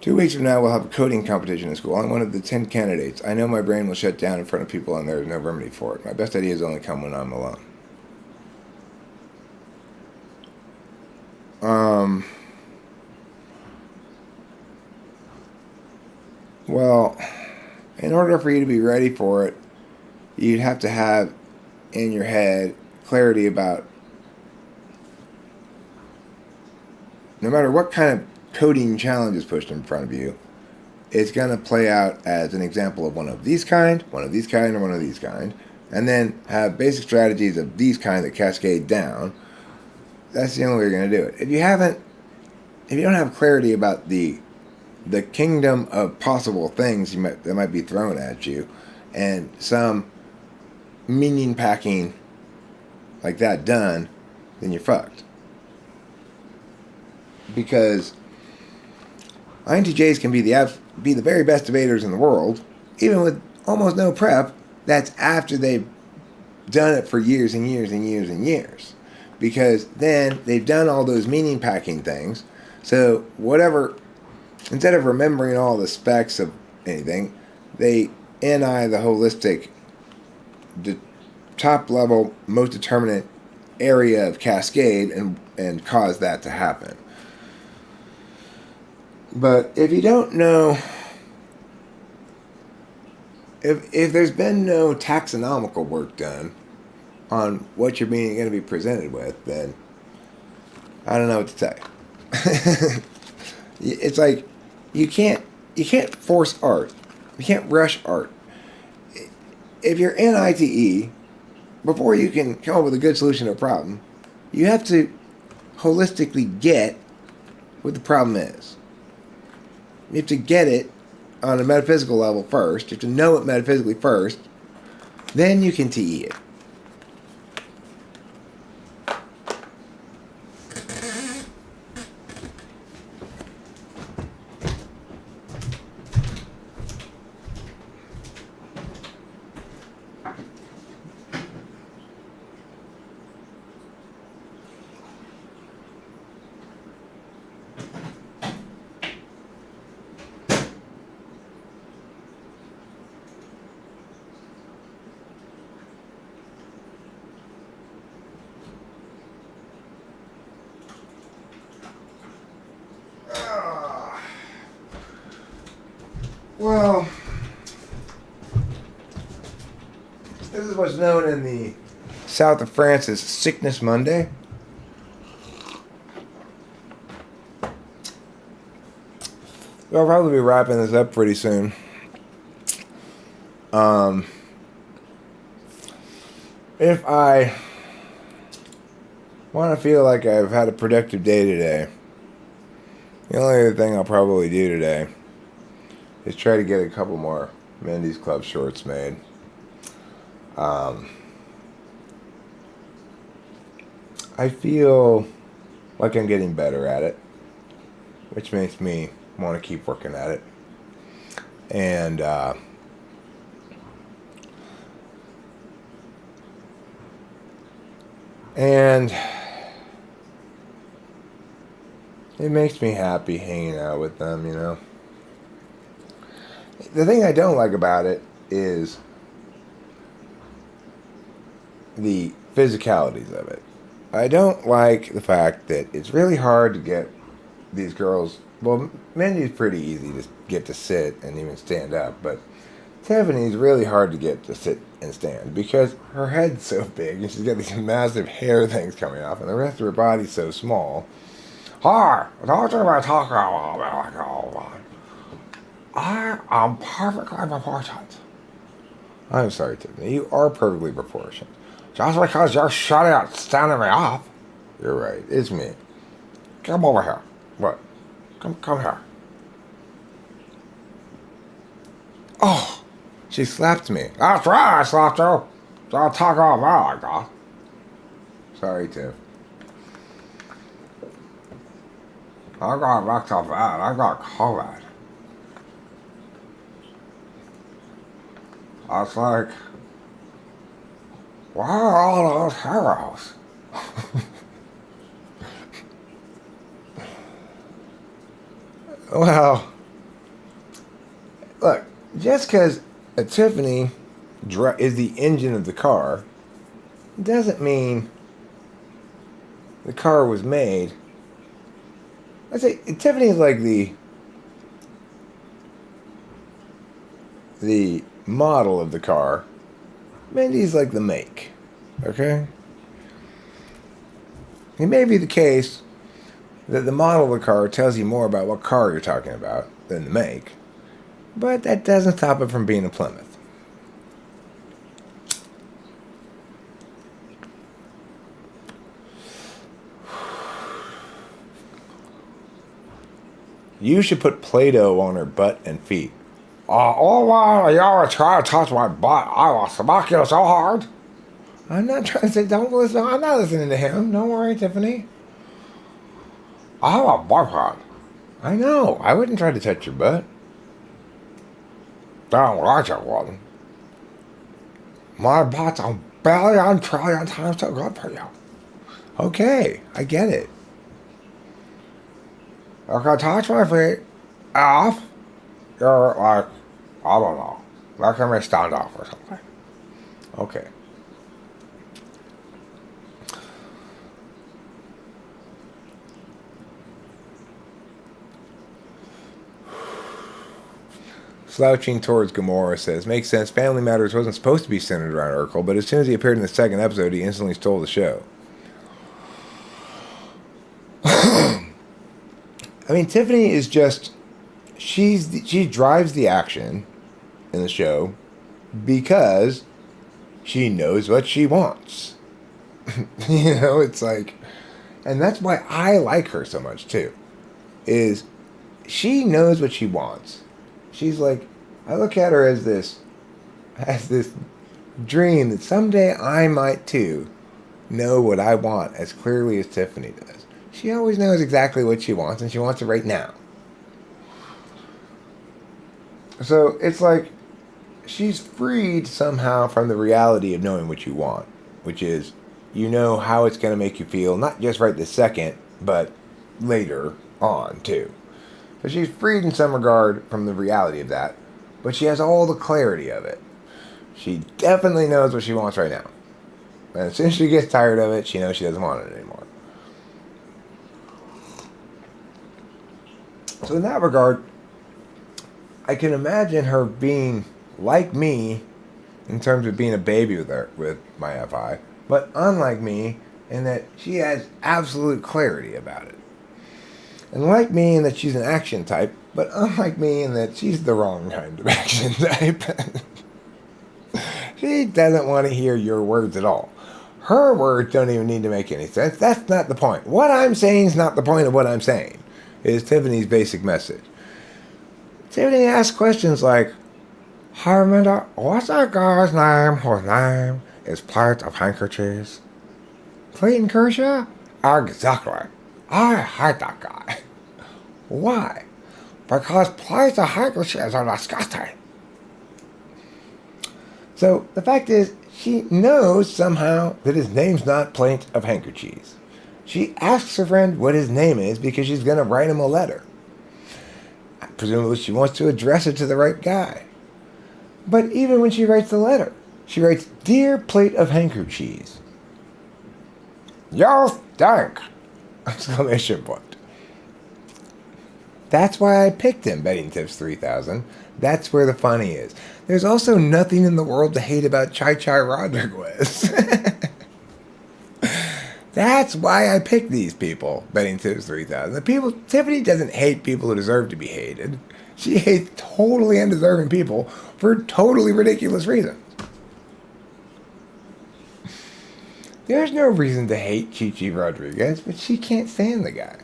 2 weeks from now, we'll have a coding competition in school. I'm one of the 10 candidates. I know my brain will shut down in front of people and there's no remedy for it. My best ideas only come when I'm alone. Well, in order for you to be ready for it, you'd have to have in your head clarity about no matter what kind of coding challenge is pushed in front of you, it's going to play out as an example of one of these kind, one of these kind, or one of these kind, and then have basic strategies of these kind that cascade down. That's the only way you're going to do it. If you don't have clarity about the kingdom of possible things that might be thrown at you, and some meaning packing like that done, then you're fucked. Because INTJs can be the very best debaters in the world, even with almost no prep. That's after they've done it for years and years and years and years. Because then they've done all those meaning packing things. So whatever, instead of remembering all the specs of anything, they NI the holistic, the top level, most determinant area of cascade and cause that to happen. But if you don't know, if there's been no taxonomical work done on what you're going to be presented with, then I don't know what to say. It's like you can't force art. You can't rush art. If you're in ITE, before you can come up with a good solution to a problem, you have to holistically get what the problem is. You have to get it on a metaphysical level first. You have to know it metaphysically first. Then you can TE it. Well, this is what's known in the south of France as Sickness Monday. I'll probably be wrapping this up pretty soon. If I want to feel like I've had a productive day today, the only other thing I'll probably do today is try to get a couple more Mendy's Club shorts made. I feel like I'm getting better at it, which makes me want to keep working at it. And it makes me happy hanging out with them, you know. The thing I don't like about it is the physicalities of it. I don't like the fact that it's really hard to get these girls. Well, Mindy's pretty easy to get to sit and even stand up, but Tiffany's really hard to get to sit and stand because her head's so big and she's got these massive hair things coming off, and the rest of her body's so small. Hi, don't you about talking about I am perfectly proportioned. I'm sorry, Tiffany. You are perfectly proportioned. Just because you're shutting out, standing me off. You're right. It's me. Come over here. What? Come here. Oh, she slapped me. That's right, I slapped you. Don't talk all about like that. Sorry, Tiff. I got back so bad. I got COVID. I was like, where are all those heroes? Well, look, just because a Tiffany is the engine of the car doesn't mean the car was made. I say Tiffany is like the model of the car. Mindy's like the make. Okay? It may be the case that the model of the car tells you more about what car you're talking about than the make, but that doesn't stop it from being a Plymouth. You should put Play-Doh on her butt and feet. Oh, wow, y'all try to touch my butt. I will smack you so hard. I'm not trying to say, don't listen. I'm not listening to him. Don't worry, Tiffany. I have a boyfriend. I know. I wouldn't try to touch your butt. Don't like it, one. My butt's a billion trillion times too good for you. Okay, I get it. Okay, touch my feet off. You're like, I don't know, making me stand off or something. Okay. Slouching towards Gamora says, makes sense, Family Matters wasn't supposed to be centered around Urkel, but as soon as he appeared in the second episode, he instantly stole the show. I mean, Tiffany is just, she drives the action in the show because she knows what she wants. You know, it's like, and that's why I like her so much too, is she knows what she wants. She's like, I look at her as this dream that someday I might too know what I want as clearly as Tiffany does. She always knows exactly what she wants, and she wants it right now. So it's like she's freed somehow from the reality of knowing what you want, which is you know how it's going to make you feel, not just right this second, but later on too. So she's freed in some regard from the reality of that, but she has all the clarity of it. She definitely knows what she wants right now. And as soon as she gets tired of it, she knows she doesn't want it anymore. So in that regard, I can imagine her being like me in terms of being a baby with my FI, but unlike me in that she has absolute clarity about it. And like me in that she's an action type, but unlike me in that she's the wrong kind of action type. She doesn't want to hear your words at all. Her words don't even need to make any sense. That's not the point. What I'm saying is not the point of what I'm saying. It is Tiffany's basic message. Tiffany asks questions like, Harminda, what's that guy's name whose name is Plate of Handkerchiefs? Clayton Kershaw? Exactly. I hate that guy. Why? Because Plate of Handkerchiefs are disgusting. So the fact is, she knows somehow that his name's not Plate of Handkerchiefs. She asks her friend what his name is because she's going to write him a letter. Presumably she wants to address it to the right guy. But even when she writes the letter, she writes, Dear Plate of Handkerchiefs. You stink! Exclamation point. That's why I picked him, Betting Tips 3000. That's where the funny is. There's also nothing in the world to hate about Chai Chai Rodriguez. That's why I picked these people, Betting Tips 3000. Tiffany doesn't hate people who deserve to be hated. She hates totally undeserving people for totally ridiculous reasons. There's no reason to hate Chi Chi Rodriguez, but she can't stand the guy.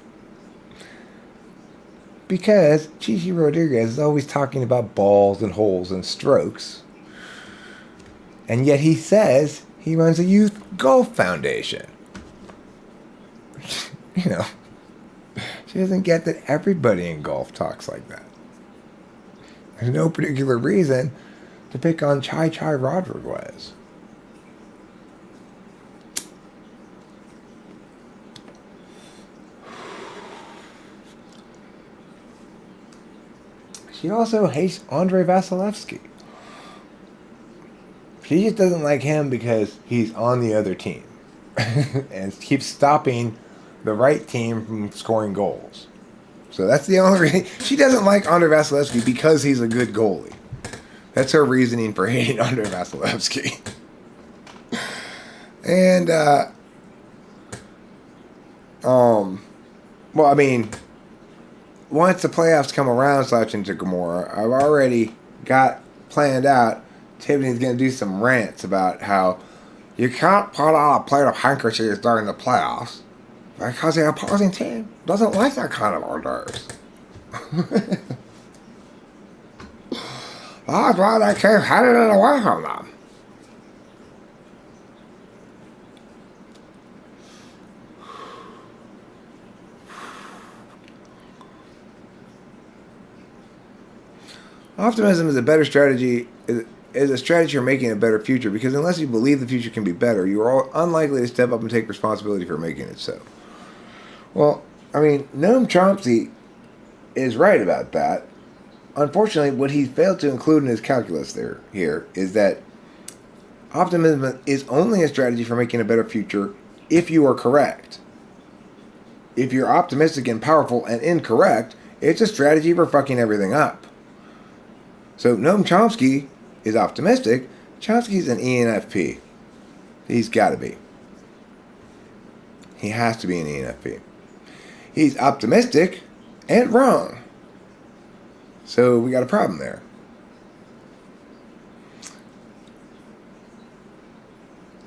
Because Chi Chi Rodriguez is always talking about balls and holes and strokes. And yet he says he runs a youth golf foundation. You know, she doesn't get that everybody in golf talks like that. There's no particular reason to pick on Chai Chai Rodriguez. She also hates Andrei Vasilevsky. She just doesn't like him because he's on the other team and keeps stopping the right team from scoring goals. So that's the only reason. She doesn't like Andrei Vasilevsky because he's a good goalie. That's her reasoning for hating Andrei Vasilevsky. And, well, I mean, once the playoffs come around, Sachin Gamora, I've already got planned out. Tiffany's going to do some rants about how you can't put on a plate of handkerchiefs during the playoffs because the opposing team doesn't like that kind of hors d'oeuvres. That's why they keep handing it away from them. Optimism is a better strategy, is a strategy for making a better future, because unless you believe the future can be better, you are unlikely to step up and take responsibility for making it so. Well, I mean, Noam Chomsky is right about that. Unfortunately, what he failed to include in his calculus here is that optimism is only a strategy for making a better future if you are correct. If you're optimistic and powerful and incorrect, it's a strategy for fucking everything up. So Noam Chomsky is optimistic. Chomsky's an ENFP. He's got to be. He has to be an ENFP. He's optimistic and wrong. So we got a problem there.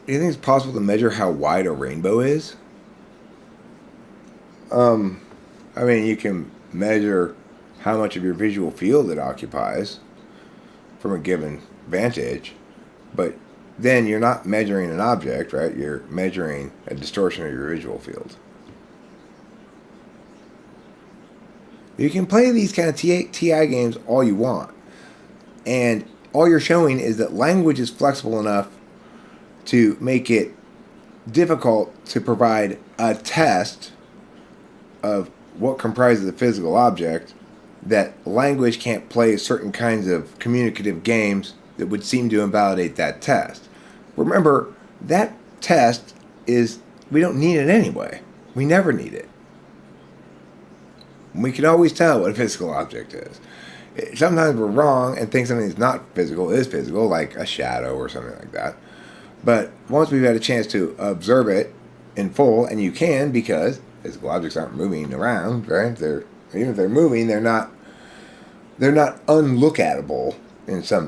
Do you think it's possible to measure how wide a rainbow is? I mean, you can measure how much of your visual field it occupies from a given vantage, but then you're not measuring an object, right? You're measuring a distortion of your visual field. You can play these kind of TI games all you want, and all you're showing is that language is flexible enough to make it difficult to provide a test of what comprises a physical object, that language can't play certain kinds of communicative games that would seem to invalidate that test. Remember, that test is, we don't need it anyway. We never need it. We can always tell what a physical object is. Sometimes we're wrong and think something that's not physical is physical, like a shadow or something like that. But once we've had a chance to observe it in full, and you can, because physical objects aren't moving around, right? Even if they're moving, they're not unlookatable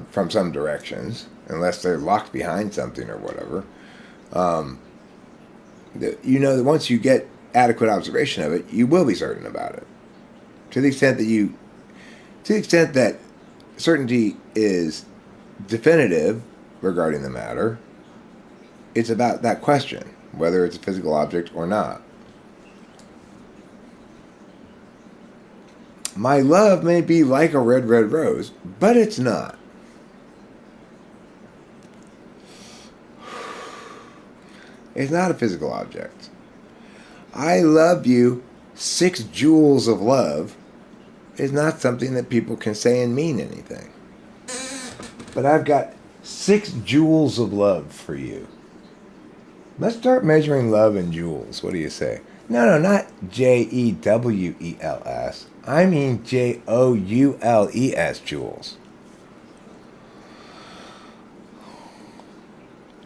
from some directions, unless they're locked behind something or whatever. You know that once you get adequate observation of it, you will be certain about it. To the extent that certainty is definitive regarding the matter, it's about that question, whether it's a physical object or not. My love may be like a red, red rose, but it's not. It's not a physical object. I love you, 6 joules of love, is not something that people can say and mean anything. But I've got 6 joules of love for you. Let's start measuring love in joules. What do you say? No, not Jewels. I mean Joules, Jules.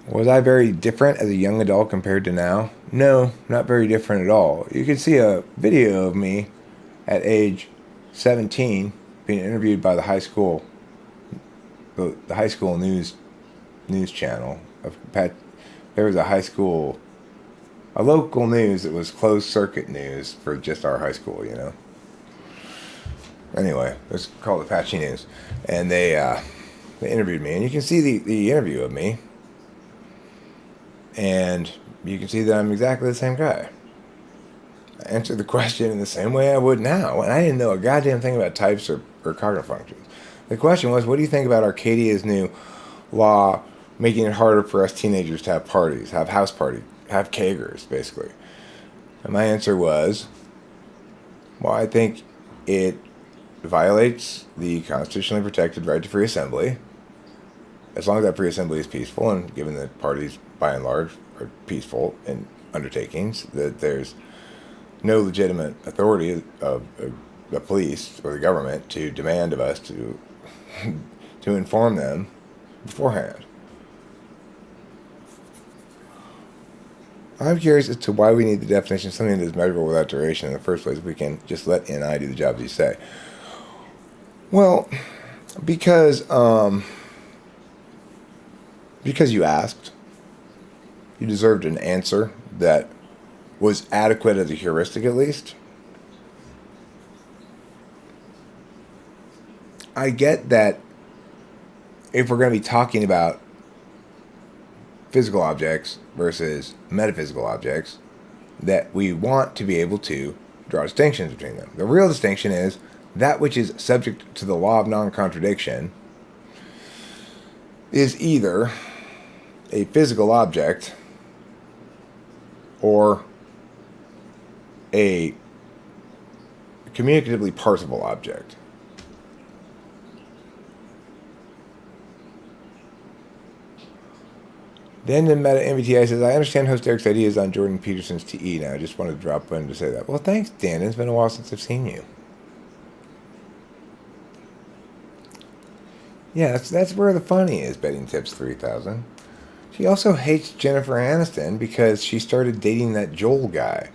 Was I very different as a young adult compared to now? No, not very different at all. You can see a video of me at age 17 being interviewed by the high school news channel. There was a local news that was closed circuit news for just our high school, you know. Anyway, it was called Apache News, and they interviewed me, and you can see the interview of me, and you can see that I'm exactly the same guy. I answered the question in the same way I would now, and I didn't know a goddamn thing about types or cognitive functions. The question was, what do you think about Arcadia's new law making it harder for us teenagers to have parties, have house parties, have kegers, basically? And my answer was, well, I think it violates the constitutionally protected right to free assembly, as long as that free assembly is peaceful, and given that parties, by and large, are peaceful in undertakings, that there's no legitimate authority of the police or the government to demand of us to inform them beforehand. I'm curious as to why we need the definition of something that is measurable without duration in the first place if we can just let N I do the job, as you say. Well, because you asked, you deserved an answer that was adequate as a heuristic, at least. I get that if we're going to be talking about physical objects versus metaphysical objects, that we want to be able to draw distinctions between them. The real distinction is that which is subject to the law of non-contradiction is either a physical object or a communicatively parsable object. Then the Meta MBTI says, I understand host Eric's ideas on Jordan Peterson's TE now. I just wanted to drop in to say that. Well, thanks, Dan. It's been a while since I've seen you. Yeah, that's where the funny is, Betting Tips 3000. She also hates Jennifer Aniston because she started dating that Joel guy.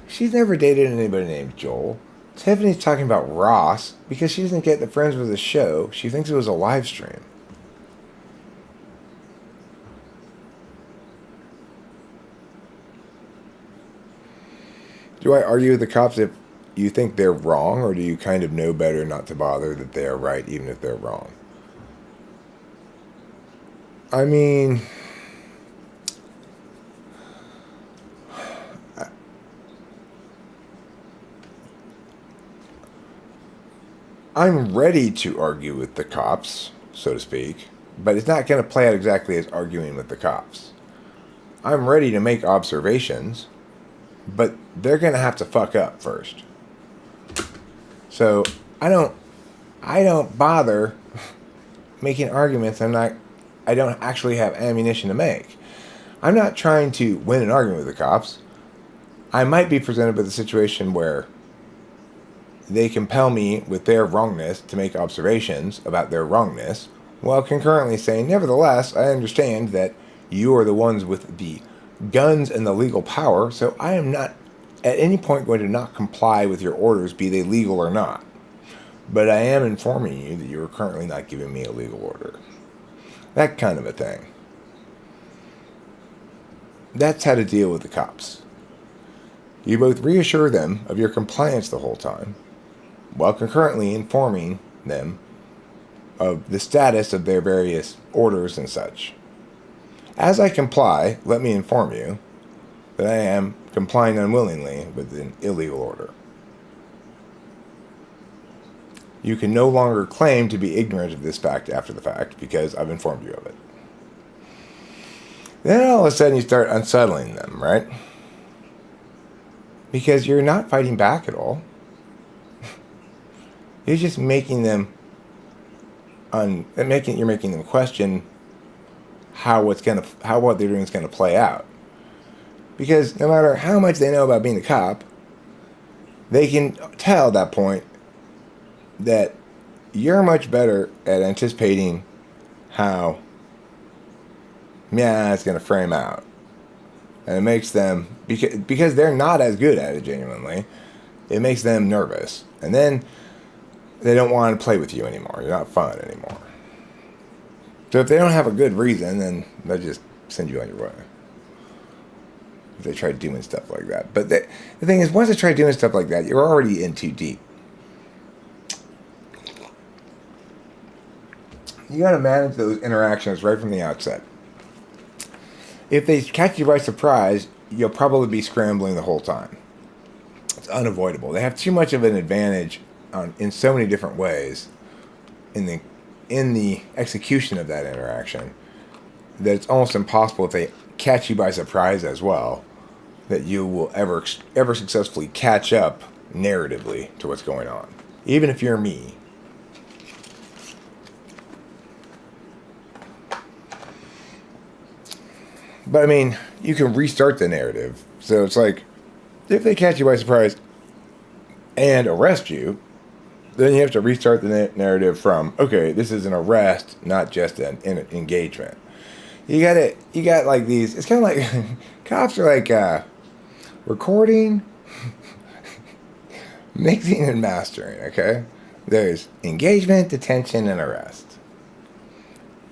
She's never dated anybody named Joel. Tiffany's talking about Ross because she doesn't get the Friends with the show. She thinks it was a live stream. Do I argue with the cops if you think they're wrong, or do you kind of know better not to bother that they are right even if they're wrong? I mean, I'm ready to argue with the cops, so to speak, but it's not going to play out exactly as arguing with the cops. I'm ready to make observations, but they're going to have to fuck up first. So I don't bother making arguments I don't actually have ammunition to make. I'm not trying to win an argument with the cops. I might be presented with a situation where they compel me with their wrongness to make observations about their wrongness, while concurrently saying, nevertheless, I understand that you are the ones with the guns and the legal power, so I am not at any point going to not comply with your orders, be they legal or not. But I am informing you that you are currently not giving me a legal order. That kind of a thing. That's how to deal with the cops. You both reassure them of your compliance the whole time, while concurrently informing them of the status of their various orders and such. As I comply, let me inform you that I am complying unwillingly with an illegal order. You can no longer claim to be ignorant of this fact after the fact because I've informed you of it. Then all of a sudden you start unsettling them, right? Because you're not fighting back at all. You're just making them you're making them question how what they're doing is going to play out. Because no matter how much they know about being a cop, they can tell at that point that you're much better at anticipating how it's going to frame out. And it makes them, because they're not as good at it genuinely, it makes them nervous. And then they don't want to play with you anymore. You're not fun anymore. So if they don't have a good reason, then they'll just send you on your way. If they try doing stuff like that. But the thing is, once they try doing stuff like that, you're already in too deep. You got to manage those interactions right from the outset. If they catch you by surprise, you'll probably be scrambling the whole time. It's unavoidable. They have too much of an advantage in so many different ways in the execution of that interaction that it's almost impossible, if they catch you by surprise as well, that you will ever successfully catch up narratively to what's going on, even if you're me. But I mean, you can restart the narrative. So it's like, if they catch you by surprise and arrest you, then you have to restart the narrative from, okay, this is an arrest, not just an engagement. You got like these, it's kind of like, cops are like recording, mixing and mastering, okay? There's engagement, detention, and arrest.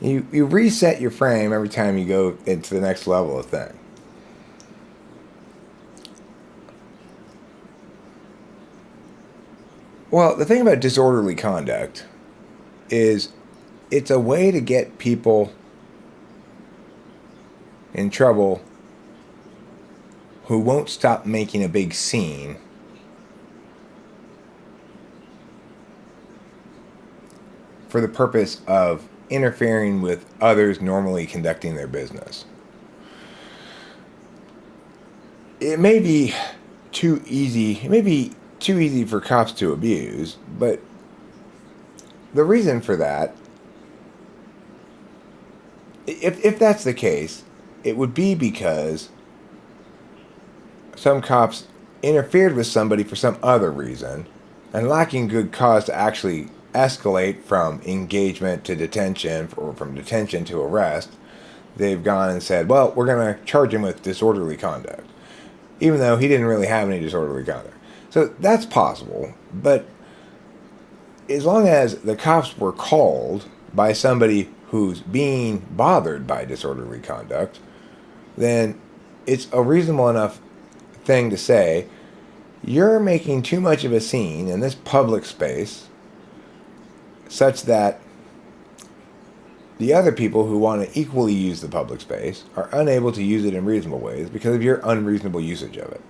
You reset your frame every time you go into the next level of thing. Well, the thing about disorderly conduct is it's a way to get people in trouble who won't stop making a big scene for the purpose of interfering with others normally conducting their business. It may be too easy for cops to abuse, but the reason for that, if that's the case, it would be because some cops interfered with somebody for some other reason, and lacking good cause to actually escalate from engagement to detention, or from detention to arrest, they've gone and said, well, we're going to charge him with disorderly conduct, even though he didn't really have any disorderly conduct. So that's possible, but as long as the cops were called by somebody who's being bothered by disorderly conduct, then it's a reasonable enough thing to say, you're making too much of a scene in this public space such that the other people who want to equally use the public space are unable to use it in reasonable ways because of your unreasonable usage of it.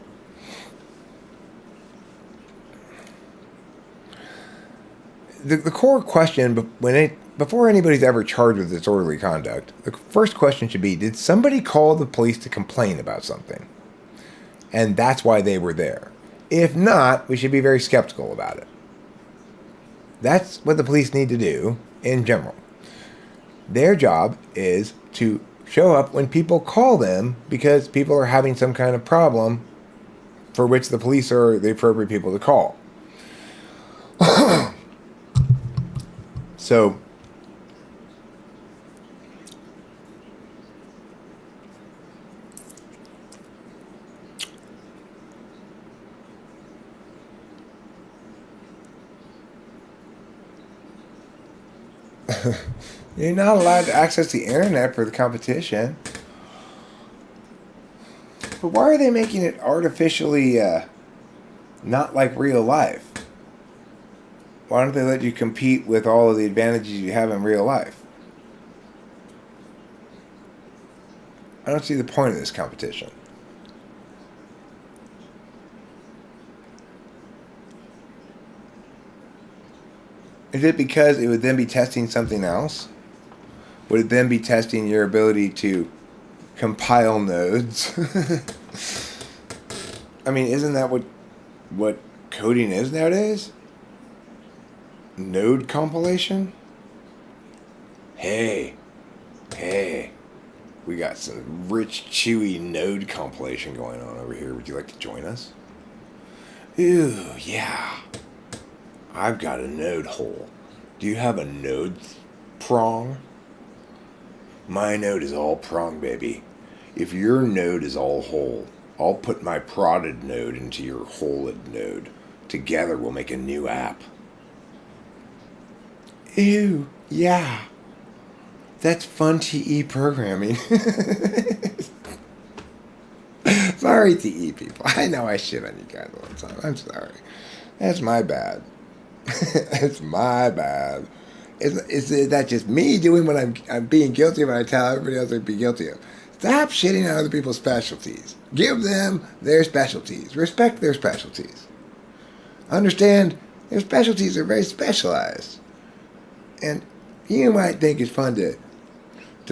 The core question, before anybody's ever charged with disorderly conduct, the first question should be, did somebody call the police to complain about something? And that's why they were there. If not, we should be very skeptical about it. That's what the police need to do in general. Their job is to show up when people call them because people are having some kind of problem for which the police are the appropriate people to call. So, you're not allowed to access the internet for the competition. But why are they making it artificially not like real life? Why don't they let you compete with all of the advantages you have in real life? I don't see the point of this competition. Is it because it would then be testing something else? Would it then be testing your ability to compile nodes? I mean, isn't that what coding is nowadays? Node compilation? Hey, we got some rich, chewy node compilation going on over here. Would you like to join us? Ooh, yeah. I've got a node hole. Do you have a node prong? My node is all prong, baby. If your node is all hole, I'll put my prodded node into your holed node. Together we'll make a new app. Ew, yeah. That's fun TE programming. Sorry, TE people. I know I shit on you guys all the time. I'm sorry. That's my bad. It's my bad. Is that just me doing what I'm being guilty of and I tell everybody else they'd be guilty of? Stop shitting on other people's specialties. Give them their specialties. Respect their specialties. Understand their specialties are very specialized. And you might think it's fun to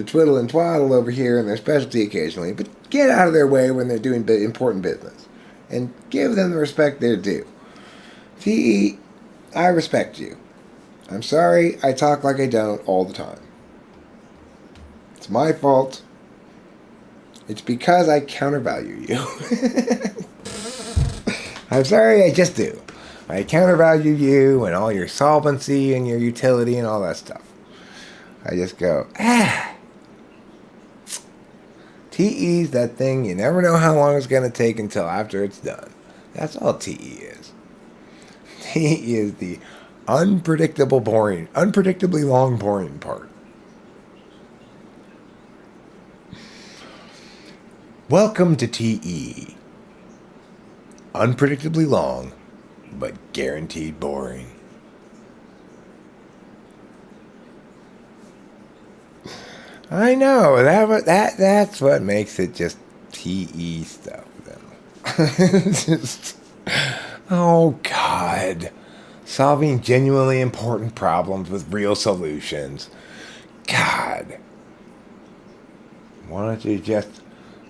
twiddle and twaddle over here in their specialty occasionally, but get out of their way when they're doing important business. And give them the respect they're due. TE, I respect you. I'm sorry I talk like I don't all the time. It's my fault. It's because I countervalue you. I'm sorry, I just do. I countervalue you and all your solvency and your utility and all that stuff. I just go, TE's that thing you never know how long it's going to take until after it's done. That's all TE is. TE is the unpredictably long, boring part. Welcome to TE. Unpredictably long, but guaranteed boring. I know that's what makes it just TE stuff, though. Just, oh God, solving genuinely important problems with real solutions. God, why don't you just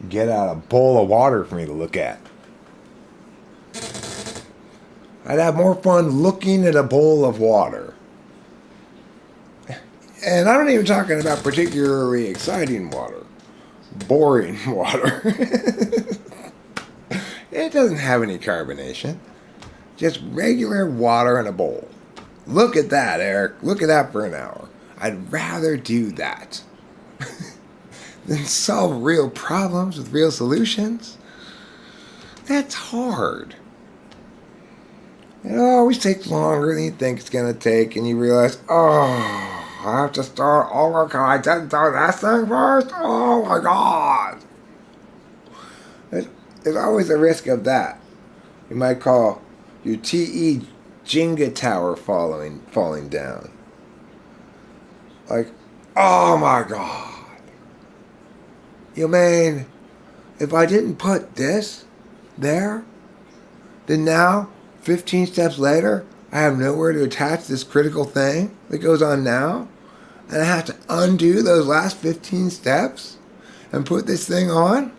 get out a bowl of water for me to look at? I'd have more fun looking at a bowl of water. And I'm not even talking about particularly exciting water. Boring water. It doesn't have any carbonation. Just regular water in a bowl. Look at that, Eric. Look at that for an hour. I'd rather do that than solve real problems with real solutions. That's hard. It always takes longer than you think it's going to take, and you realize, oh, I have to start over. Can I just do this thing first? Oh my God. There's always a risk of that. You might call your TE Jenga tower falling down. Like, oh my God. You mean, if I didn't put this there, then now, 15 steps later, I have nowhere to attach this critical thing that goes on now? And I have to undo those last 15 steps and put this thing on?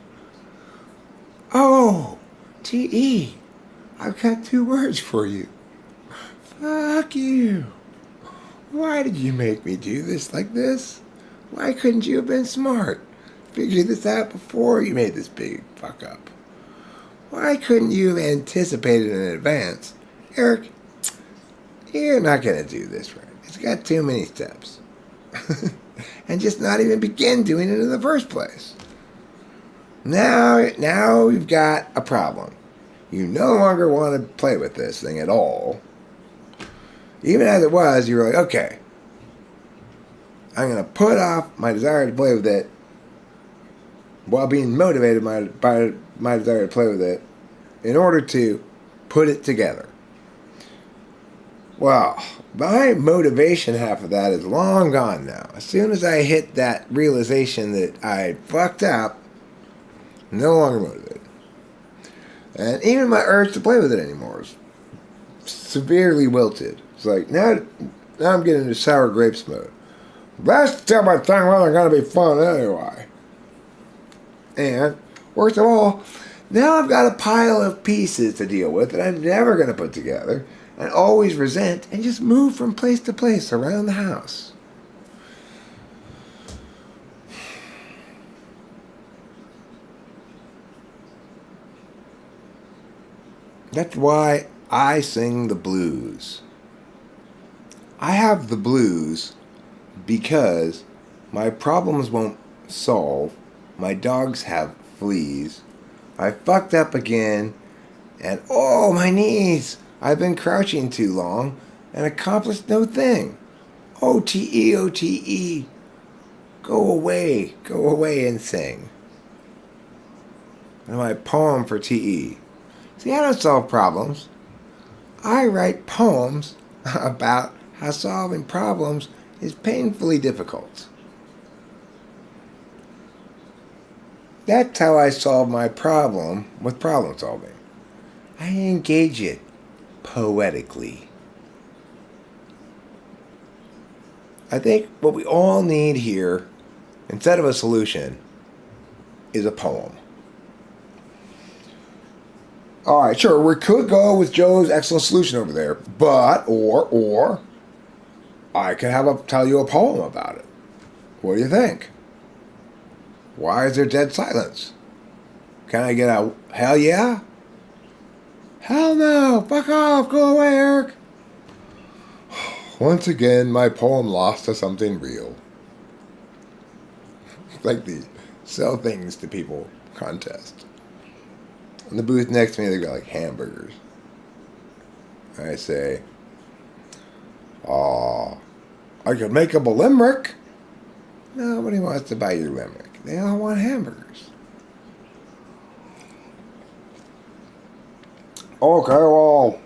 Oh, TE, I've got 2 words for you. Fuck you. Why did you make me do this like this? Why couldn't you have been smart? Figure this out before you made this big fuck up. Why couldn't you have anticipated in advance? Eric, you're not going to do this right. It's got too many steps. And just not even begin doing it in the first place. Now we've got a problem. You no longer want to play with this thing at all. Even as it was, you were like, okay, I'm going to put off my desire to play with it while being motivated by my desire to play with it in order to put it together. Well, my motivation half of that is long gone now. As soon as I hit that realization that I fucked up, no longer motivated. And even my urge to play with it anymore is severely wilted. It's like, now I'm getting into sour grapes mode. That stupid thing wasn't going to be fun anyway. And, worst of all, now I've got a pile of pieces to deal with that I'm never going to put together and always resent and just move from place to place around the house. That's why I sing the blues. I have the blues because my problems won't solve. My dogs have fleas. I fucked up again, and oh, my knees! I've been crouching too long and accomplished no thing. OTE, OTE. Go away and sing. And my poem for TE. See, I don't solve problems. I write poems about how solving problems is painfully difficult. That's how I solve my problem with problem solving. I engage it poetically. I think what we all need here, instead of a solution, is a poem. Alright, sure, we could go with Joe's excellent solution over there, but, or, I could tell you a poem about it. What do you think? Why is there dead silence? Can I get a hell yeah? Hell no! Fuck off! Go away, Eric! Once again, my poem lost to something real. It's like the sell things to people contest. In the booth next to me, they got like hamburgers. I say, I could make up a limerick. Nobody wants to buy your limerick. They all want hamburgers. Okay, well,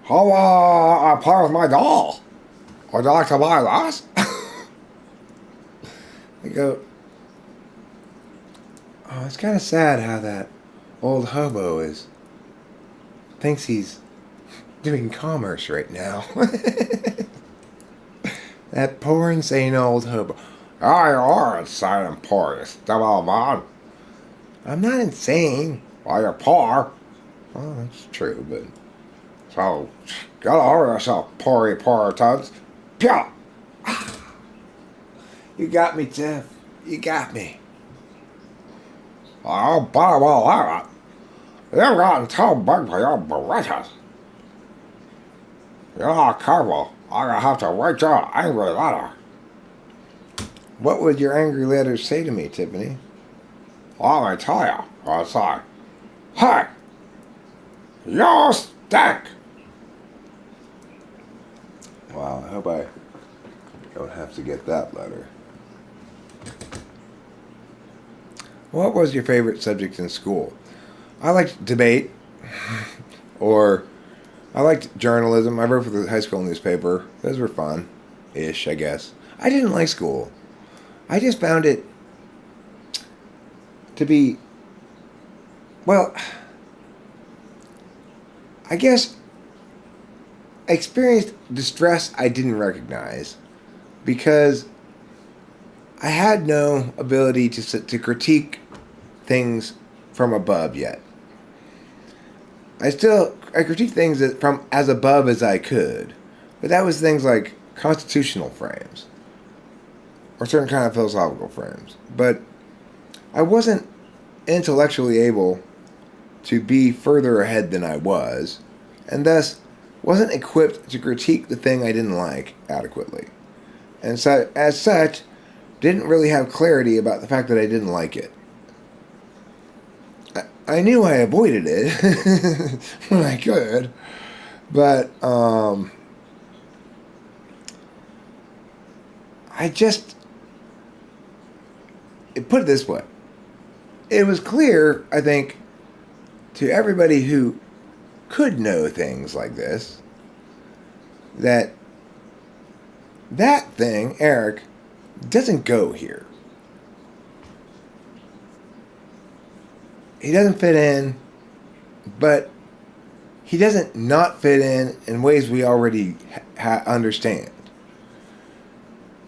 how I play with my doll? Would you like to buy that? I go, oh, it's kind of sad how that old hobo thinks he's doing commerce right now. That poor insane old hobo. Oh, you are insane and poor, you stupid man. I'm not insane. Well, you're poor. Well, that's true, but... So, get over yourself, poor tuds. Pya! You got me, Jeff. You got me. Oh, but well, that. You've gotten too big for your britches. You're not careful. I'm gonna have to write you an angry letter. What would your angry letter say to me, Tiffany? Let me tell you. I'll say, hey, you stink! Wow, I hope I don't have to get that letter. What was your favorite subject in school? I liked debate, or I liked journalism. I wrote for the high school newspaper. Those were fun-ish, I guess. I didn't like school. I just found it to be, well, I guess I experienced distress I didn't recognize because I had no ability to critique things from above yet. I critique things from as above as I could, but that was things like constitutional frames or certain kind of philosophical frames. But I wasn't intellectually able to be further ahead than I was, and thus wasn't equipped to critique the thing I didn't like adequately. And so, as such, didn't really have clarity about the fact that I didn't like it. I knew I avoided it when I could, but put it this way. It was clear, I think, to everybody who could know things like this, that thing, Eric, doesn't go here. He doesn't fit in, but he doesn't not fit in ways we already understand.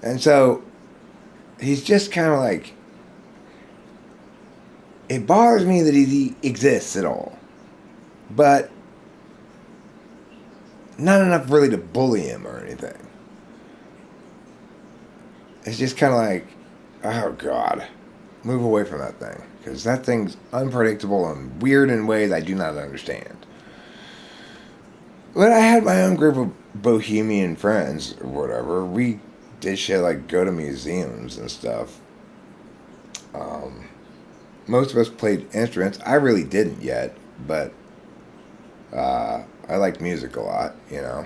And so he's just kind of like, it bothers me that he exists at all, but not enough really to bully him or anything. It's just kind of like, oh God, move away from that thing. because that thing's unpredictable and weird in ways I do not understand. But I had my own group of bohemian friends or whatever. We did shit like go to museums and stuff. Most of us played instruments. I really didn't yet, but I like music a lot, you know.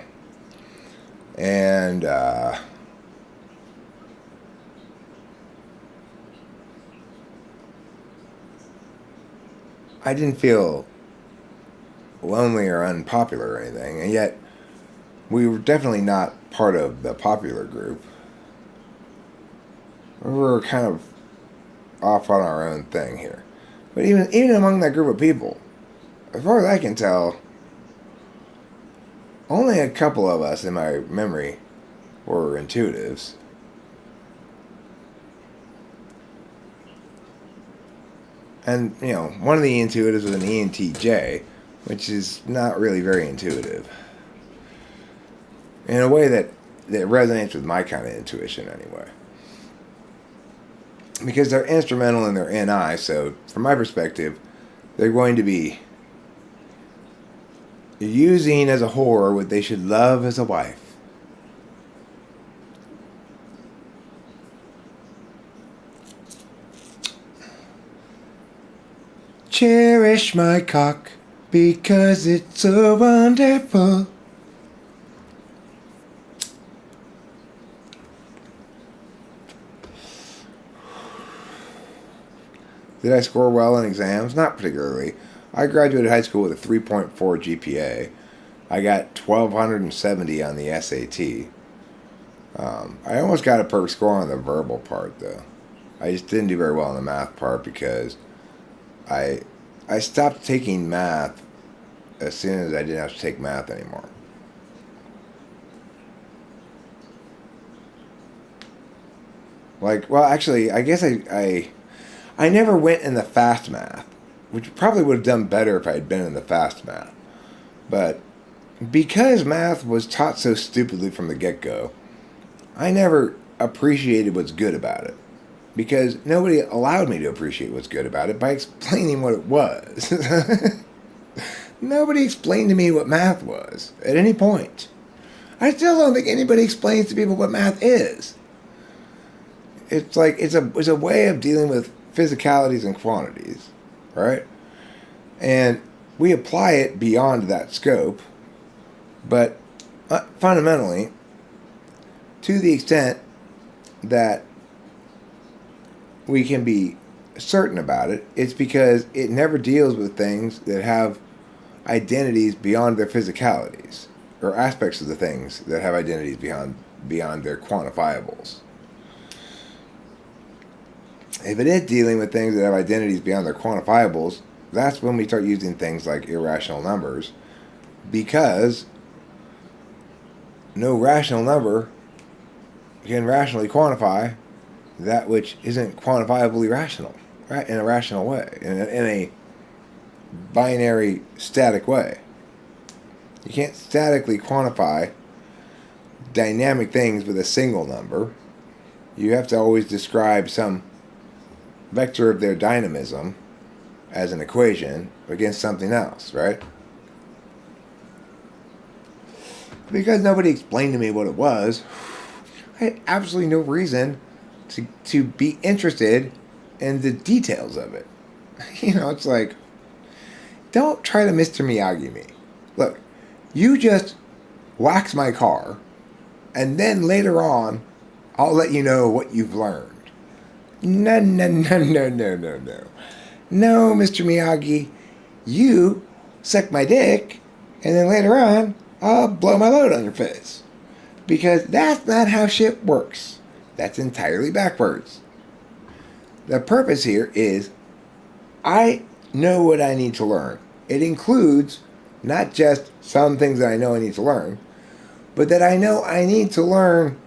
And I didn't feel lonely or unpopular or anything, and yet we were definitely not part of the popular group. We were kind of off on our own thing here. But even among that group of people, as far as I can tell, only a couple of us in my memory were intuitives. And, you know, one of the intuitives was an ENTJ, which is not really very intuitive. In a way that resonates with my kind of intuition, anyway. Because they're instrumental in their NI, so from my perspective, they're going to be using as a whore what they should love as a wife. Cherish my cock because it's so wonderful. Did I score well in exams? Not particularly. I graduated high school with a 3.4 GPA. I got 1,270 on the SAT. I almost got a perfect score on the verbal part, though. I just didn't do very well on the math part because I stopped taking math as soon as I didn't have to take math anymore. Like, well, actually, I guess I never went in the fast math, which probably would have done better if I had been in the fast math. But because math was taught so stupidly from the get-go, I never appreciated what's good about it. Because nobody allowed me to appreciate what's good about it by explaining what it was. Nobody explained to me what math was at any point. I still don't think anybody explains to people what math is. It's like it's a way of dealing with physicalities and quantities, right? And we apply it beyond that scope, but fundamentally, to the extent that we can be certain about it, it's because it never deals with things that have identities beyond their physicalities, or aspects of the things that have identities beyond their quantifiables. If it is dealing with things that have identities beyond their quantifiables, that's when we start using things like irrational numbers, because no rational number can rationally quantify that which isn't quantifiably rational, right? In a rational way, in a binary, static way. You can't statically quantify dynamic things with a single number. You have to always describe some vector of their dynamism as an equation against something else, right? Because nobody explained to me what it was, I had absolutely no reason to be interested in the details of it. You know, it's like, don't try to Mr. Miyagi me. Look, you just wax my car, and then later on, I'll let you know what you've learned. No. No, Mr. Miyagi, you suck my dick, and then later on, I'll blow my load on your face. Because that's not how shit works. That's entirely backwards. The purpose here is, I know what I need to learn. It includes not just some things that I know I need to learn, but that I know I need to learn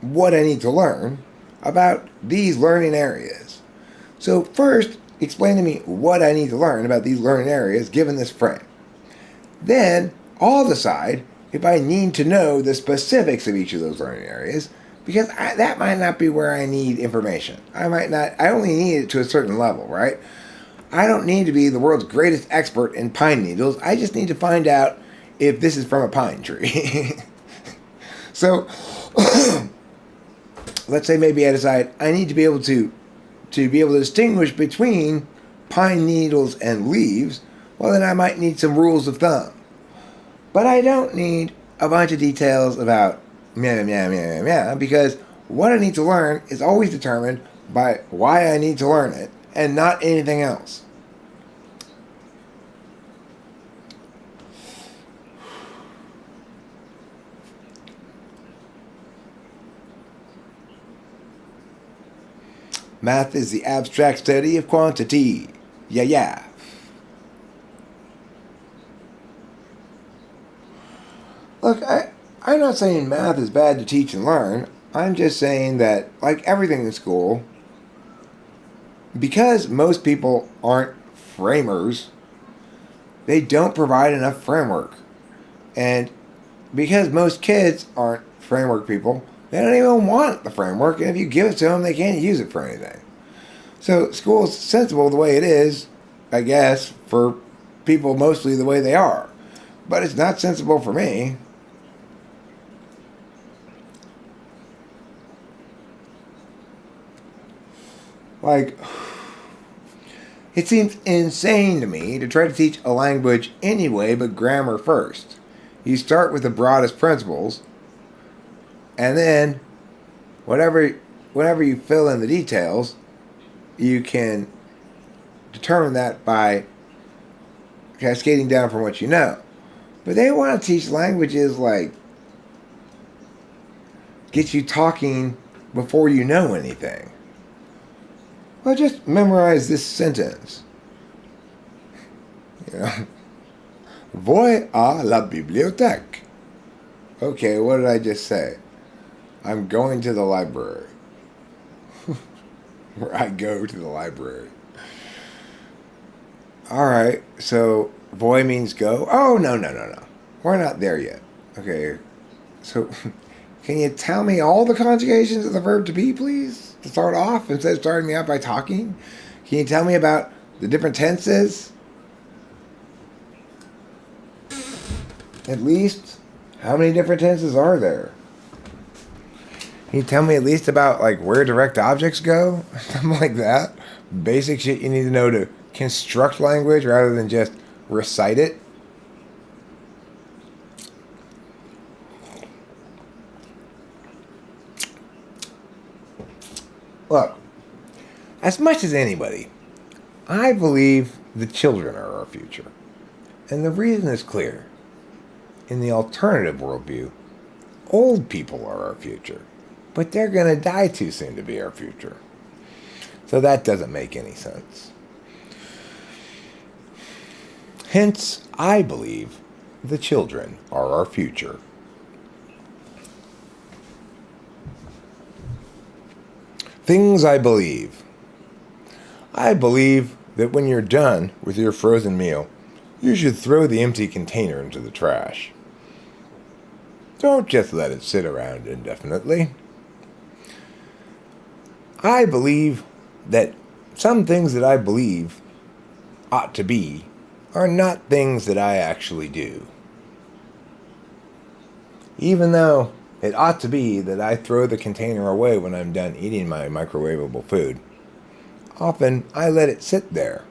what I need to learn about these learning areas. So first, explain to me what I need to learn about these learning areas given this frame. Then, I'll decide if I need to know the specifics of each of those learning areas because that might not be where I need information. I only need it to a certain level, right? I don't need to be the world's greatest expert in pine needles. I just need to find out if this is from a pine tree. So, let's say maybe I decide I need to be able to distinguish between pine needles and leaves. Well, then I might need some rules of thumb. But I don't need a bunch of details about because what I need to learn is always determined by why I need to learn it and not anything else. Math is the abstract study of quantity. Yeah. Look, I'm not saying math is bad to teach and learn. I'm just saying that, like everything in school, because most people aren't framers, they don't provide enough framework. And because most kids aren't framework people, they don't even want the framework, and if you give it to them, they can't use it for anything. So school is sensible the way it is, I guess, for people mostly the way they are. But it's not sensible for me. Like, it seems insane to me to try to teach a language anyway but grammar first. You start with the broadest principles, and then whenever you fill in the details, you can determine that by cascading down from what you know. But they want to teach languages like get you talking before you know anything. Well, just memorize this sentence. Voy à la bibliothèque. Okay, what did I just say? I'm going to the library. Or I go to the library. Alright, so voy means go. Oh, no. We're not there yet. Okay, so can you tell me all the conjugations of the verb to be, please? To start off, instead of starting me out by talking? Can you tell me about the different tenses? At least, how many different tenses are there? Can you tell me at least about like where direct objects go? Something like that. Basic shit you need to know to construct language rather than just recite it. Look, as much as anybody, I believe the children are our future. And the reason is clear. In the alternative worldview, old people are our future. But they're going to die too soon to be our future. So that doesn't make any sense. Hence, I believe the children are our future. Things I believe. I believe that when you're done with your frozen meal, you should throw the empty container into the trash. Don't just let it sit around indefinitely. I believe that some things that I believe ought to be are not things that I actually do. Even though it ought to be that I throw the container away when I'm done eating my microwavable food, often I let it sit there.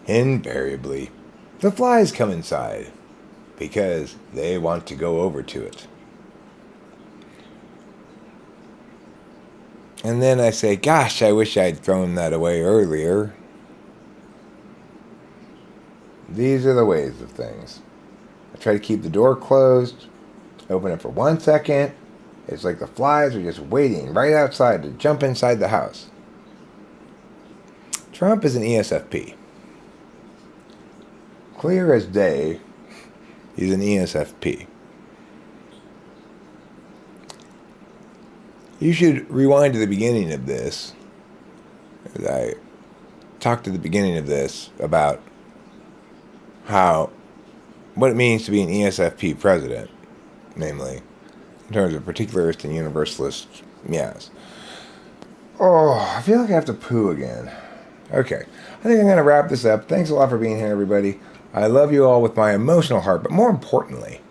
Invariably, the flies come inside because they want to go over to it. And then I say, gosh, I wish I'd thrown that away earlier. These are the ways of things. I try to keep the door closed, open it for 1 second. It's like the flies are just waiting right outside to jump inside the house. Trump is an ESFP. Clear as day, he's an ESFP. You should rewind to the beginning of this. As I talked at the beginning of this about what it means to be an ESFP president, namely, in terms of particularist and universalist. Yes. Oh, I feel like I have to poo again. Okay, I think I'm going to wrap this up. Thanks a lot for being here, everybody. I love you all with my emotional heart, but more importantly,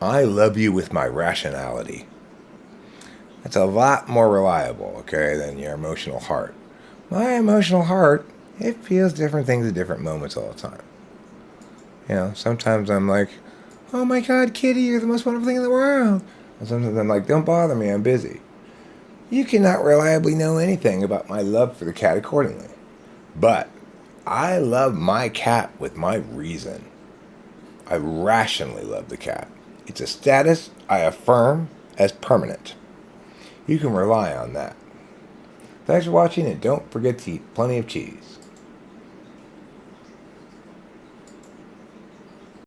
I love you with my rationality. That's a lot more reliable, okay, than your emotional heart. My emotional heart, it feels different things at different moments all the time. You know, sometimes I'm like, oh my God, Kitty, you're the most wonderful thing in the world. And sometimes I'm like, don't bother me, I'm busy. You cannot reliably know anything about my love for the cat accordingly. But I love my cat with my reason. I rationally love the cat. It's a status I affirm as permanent. You can rely on that. Thanks for watching, and don't forget to eat plenty of cheese.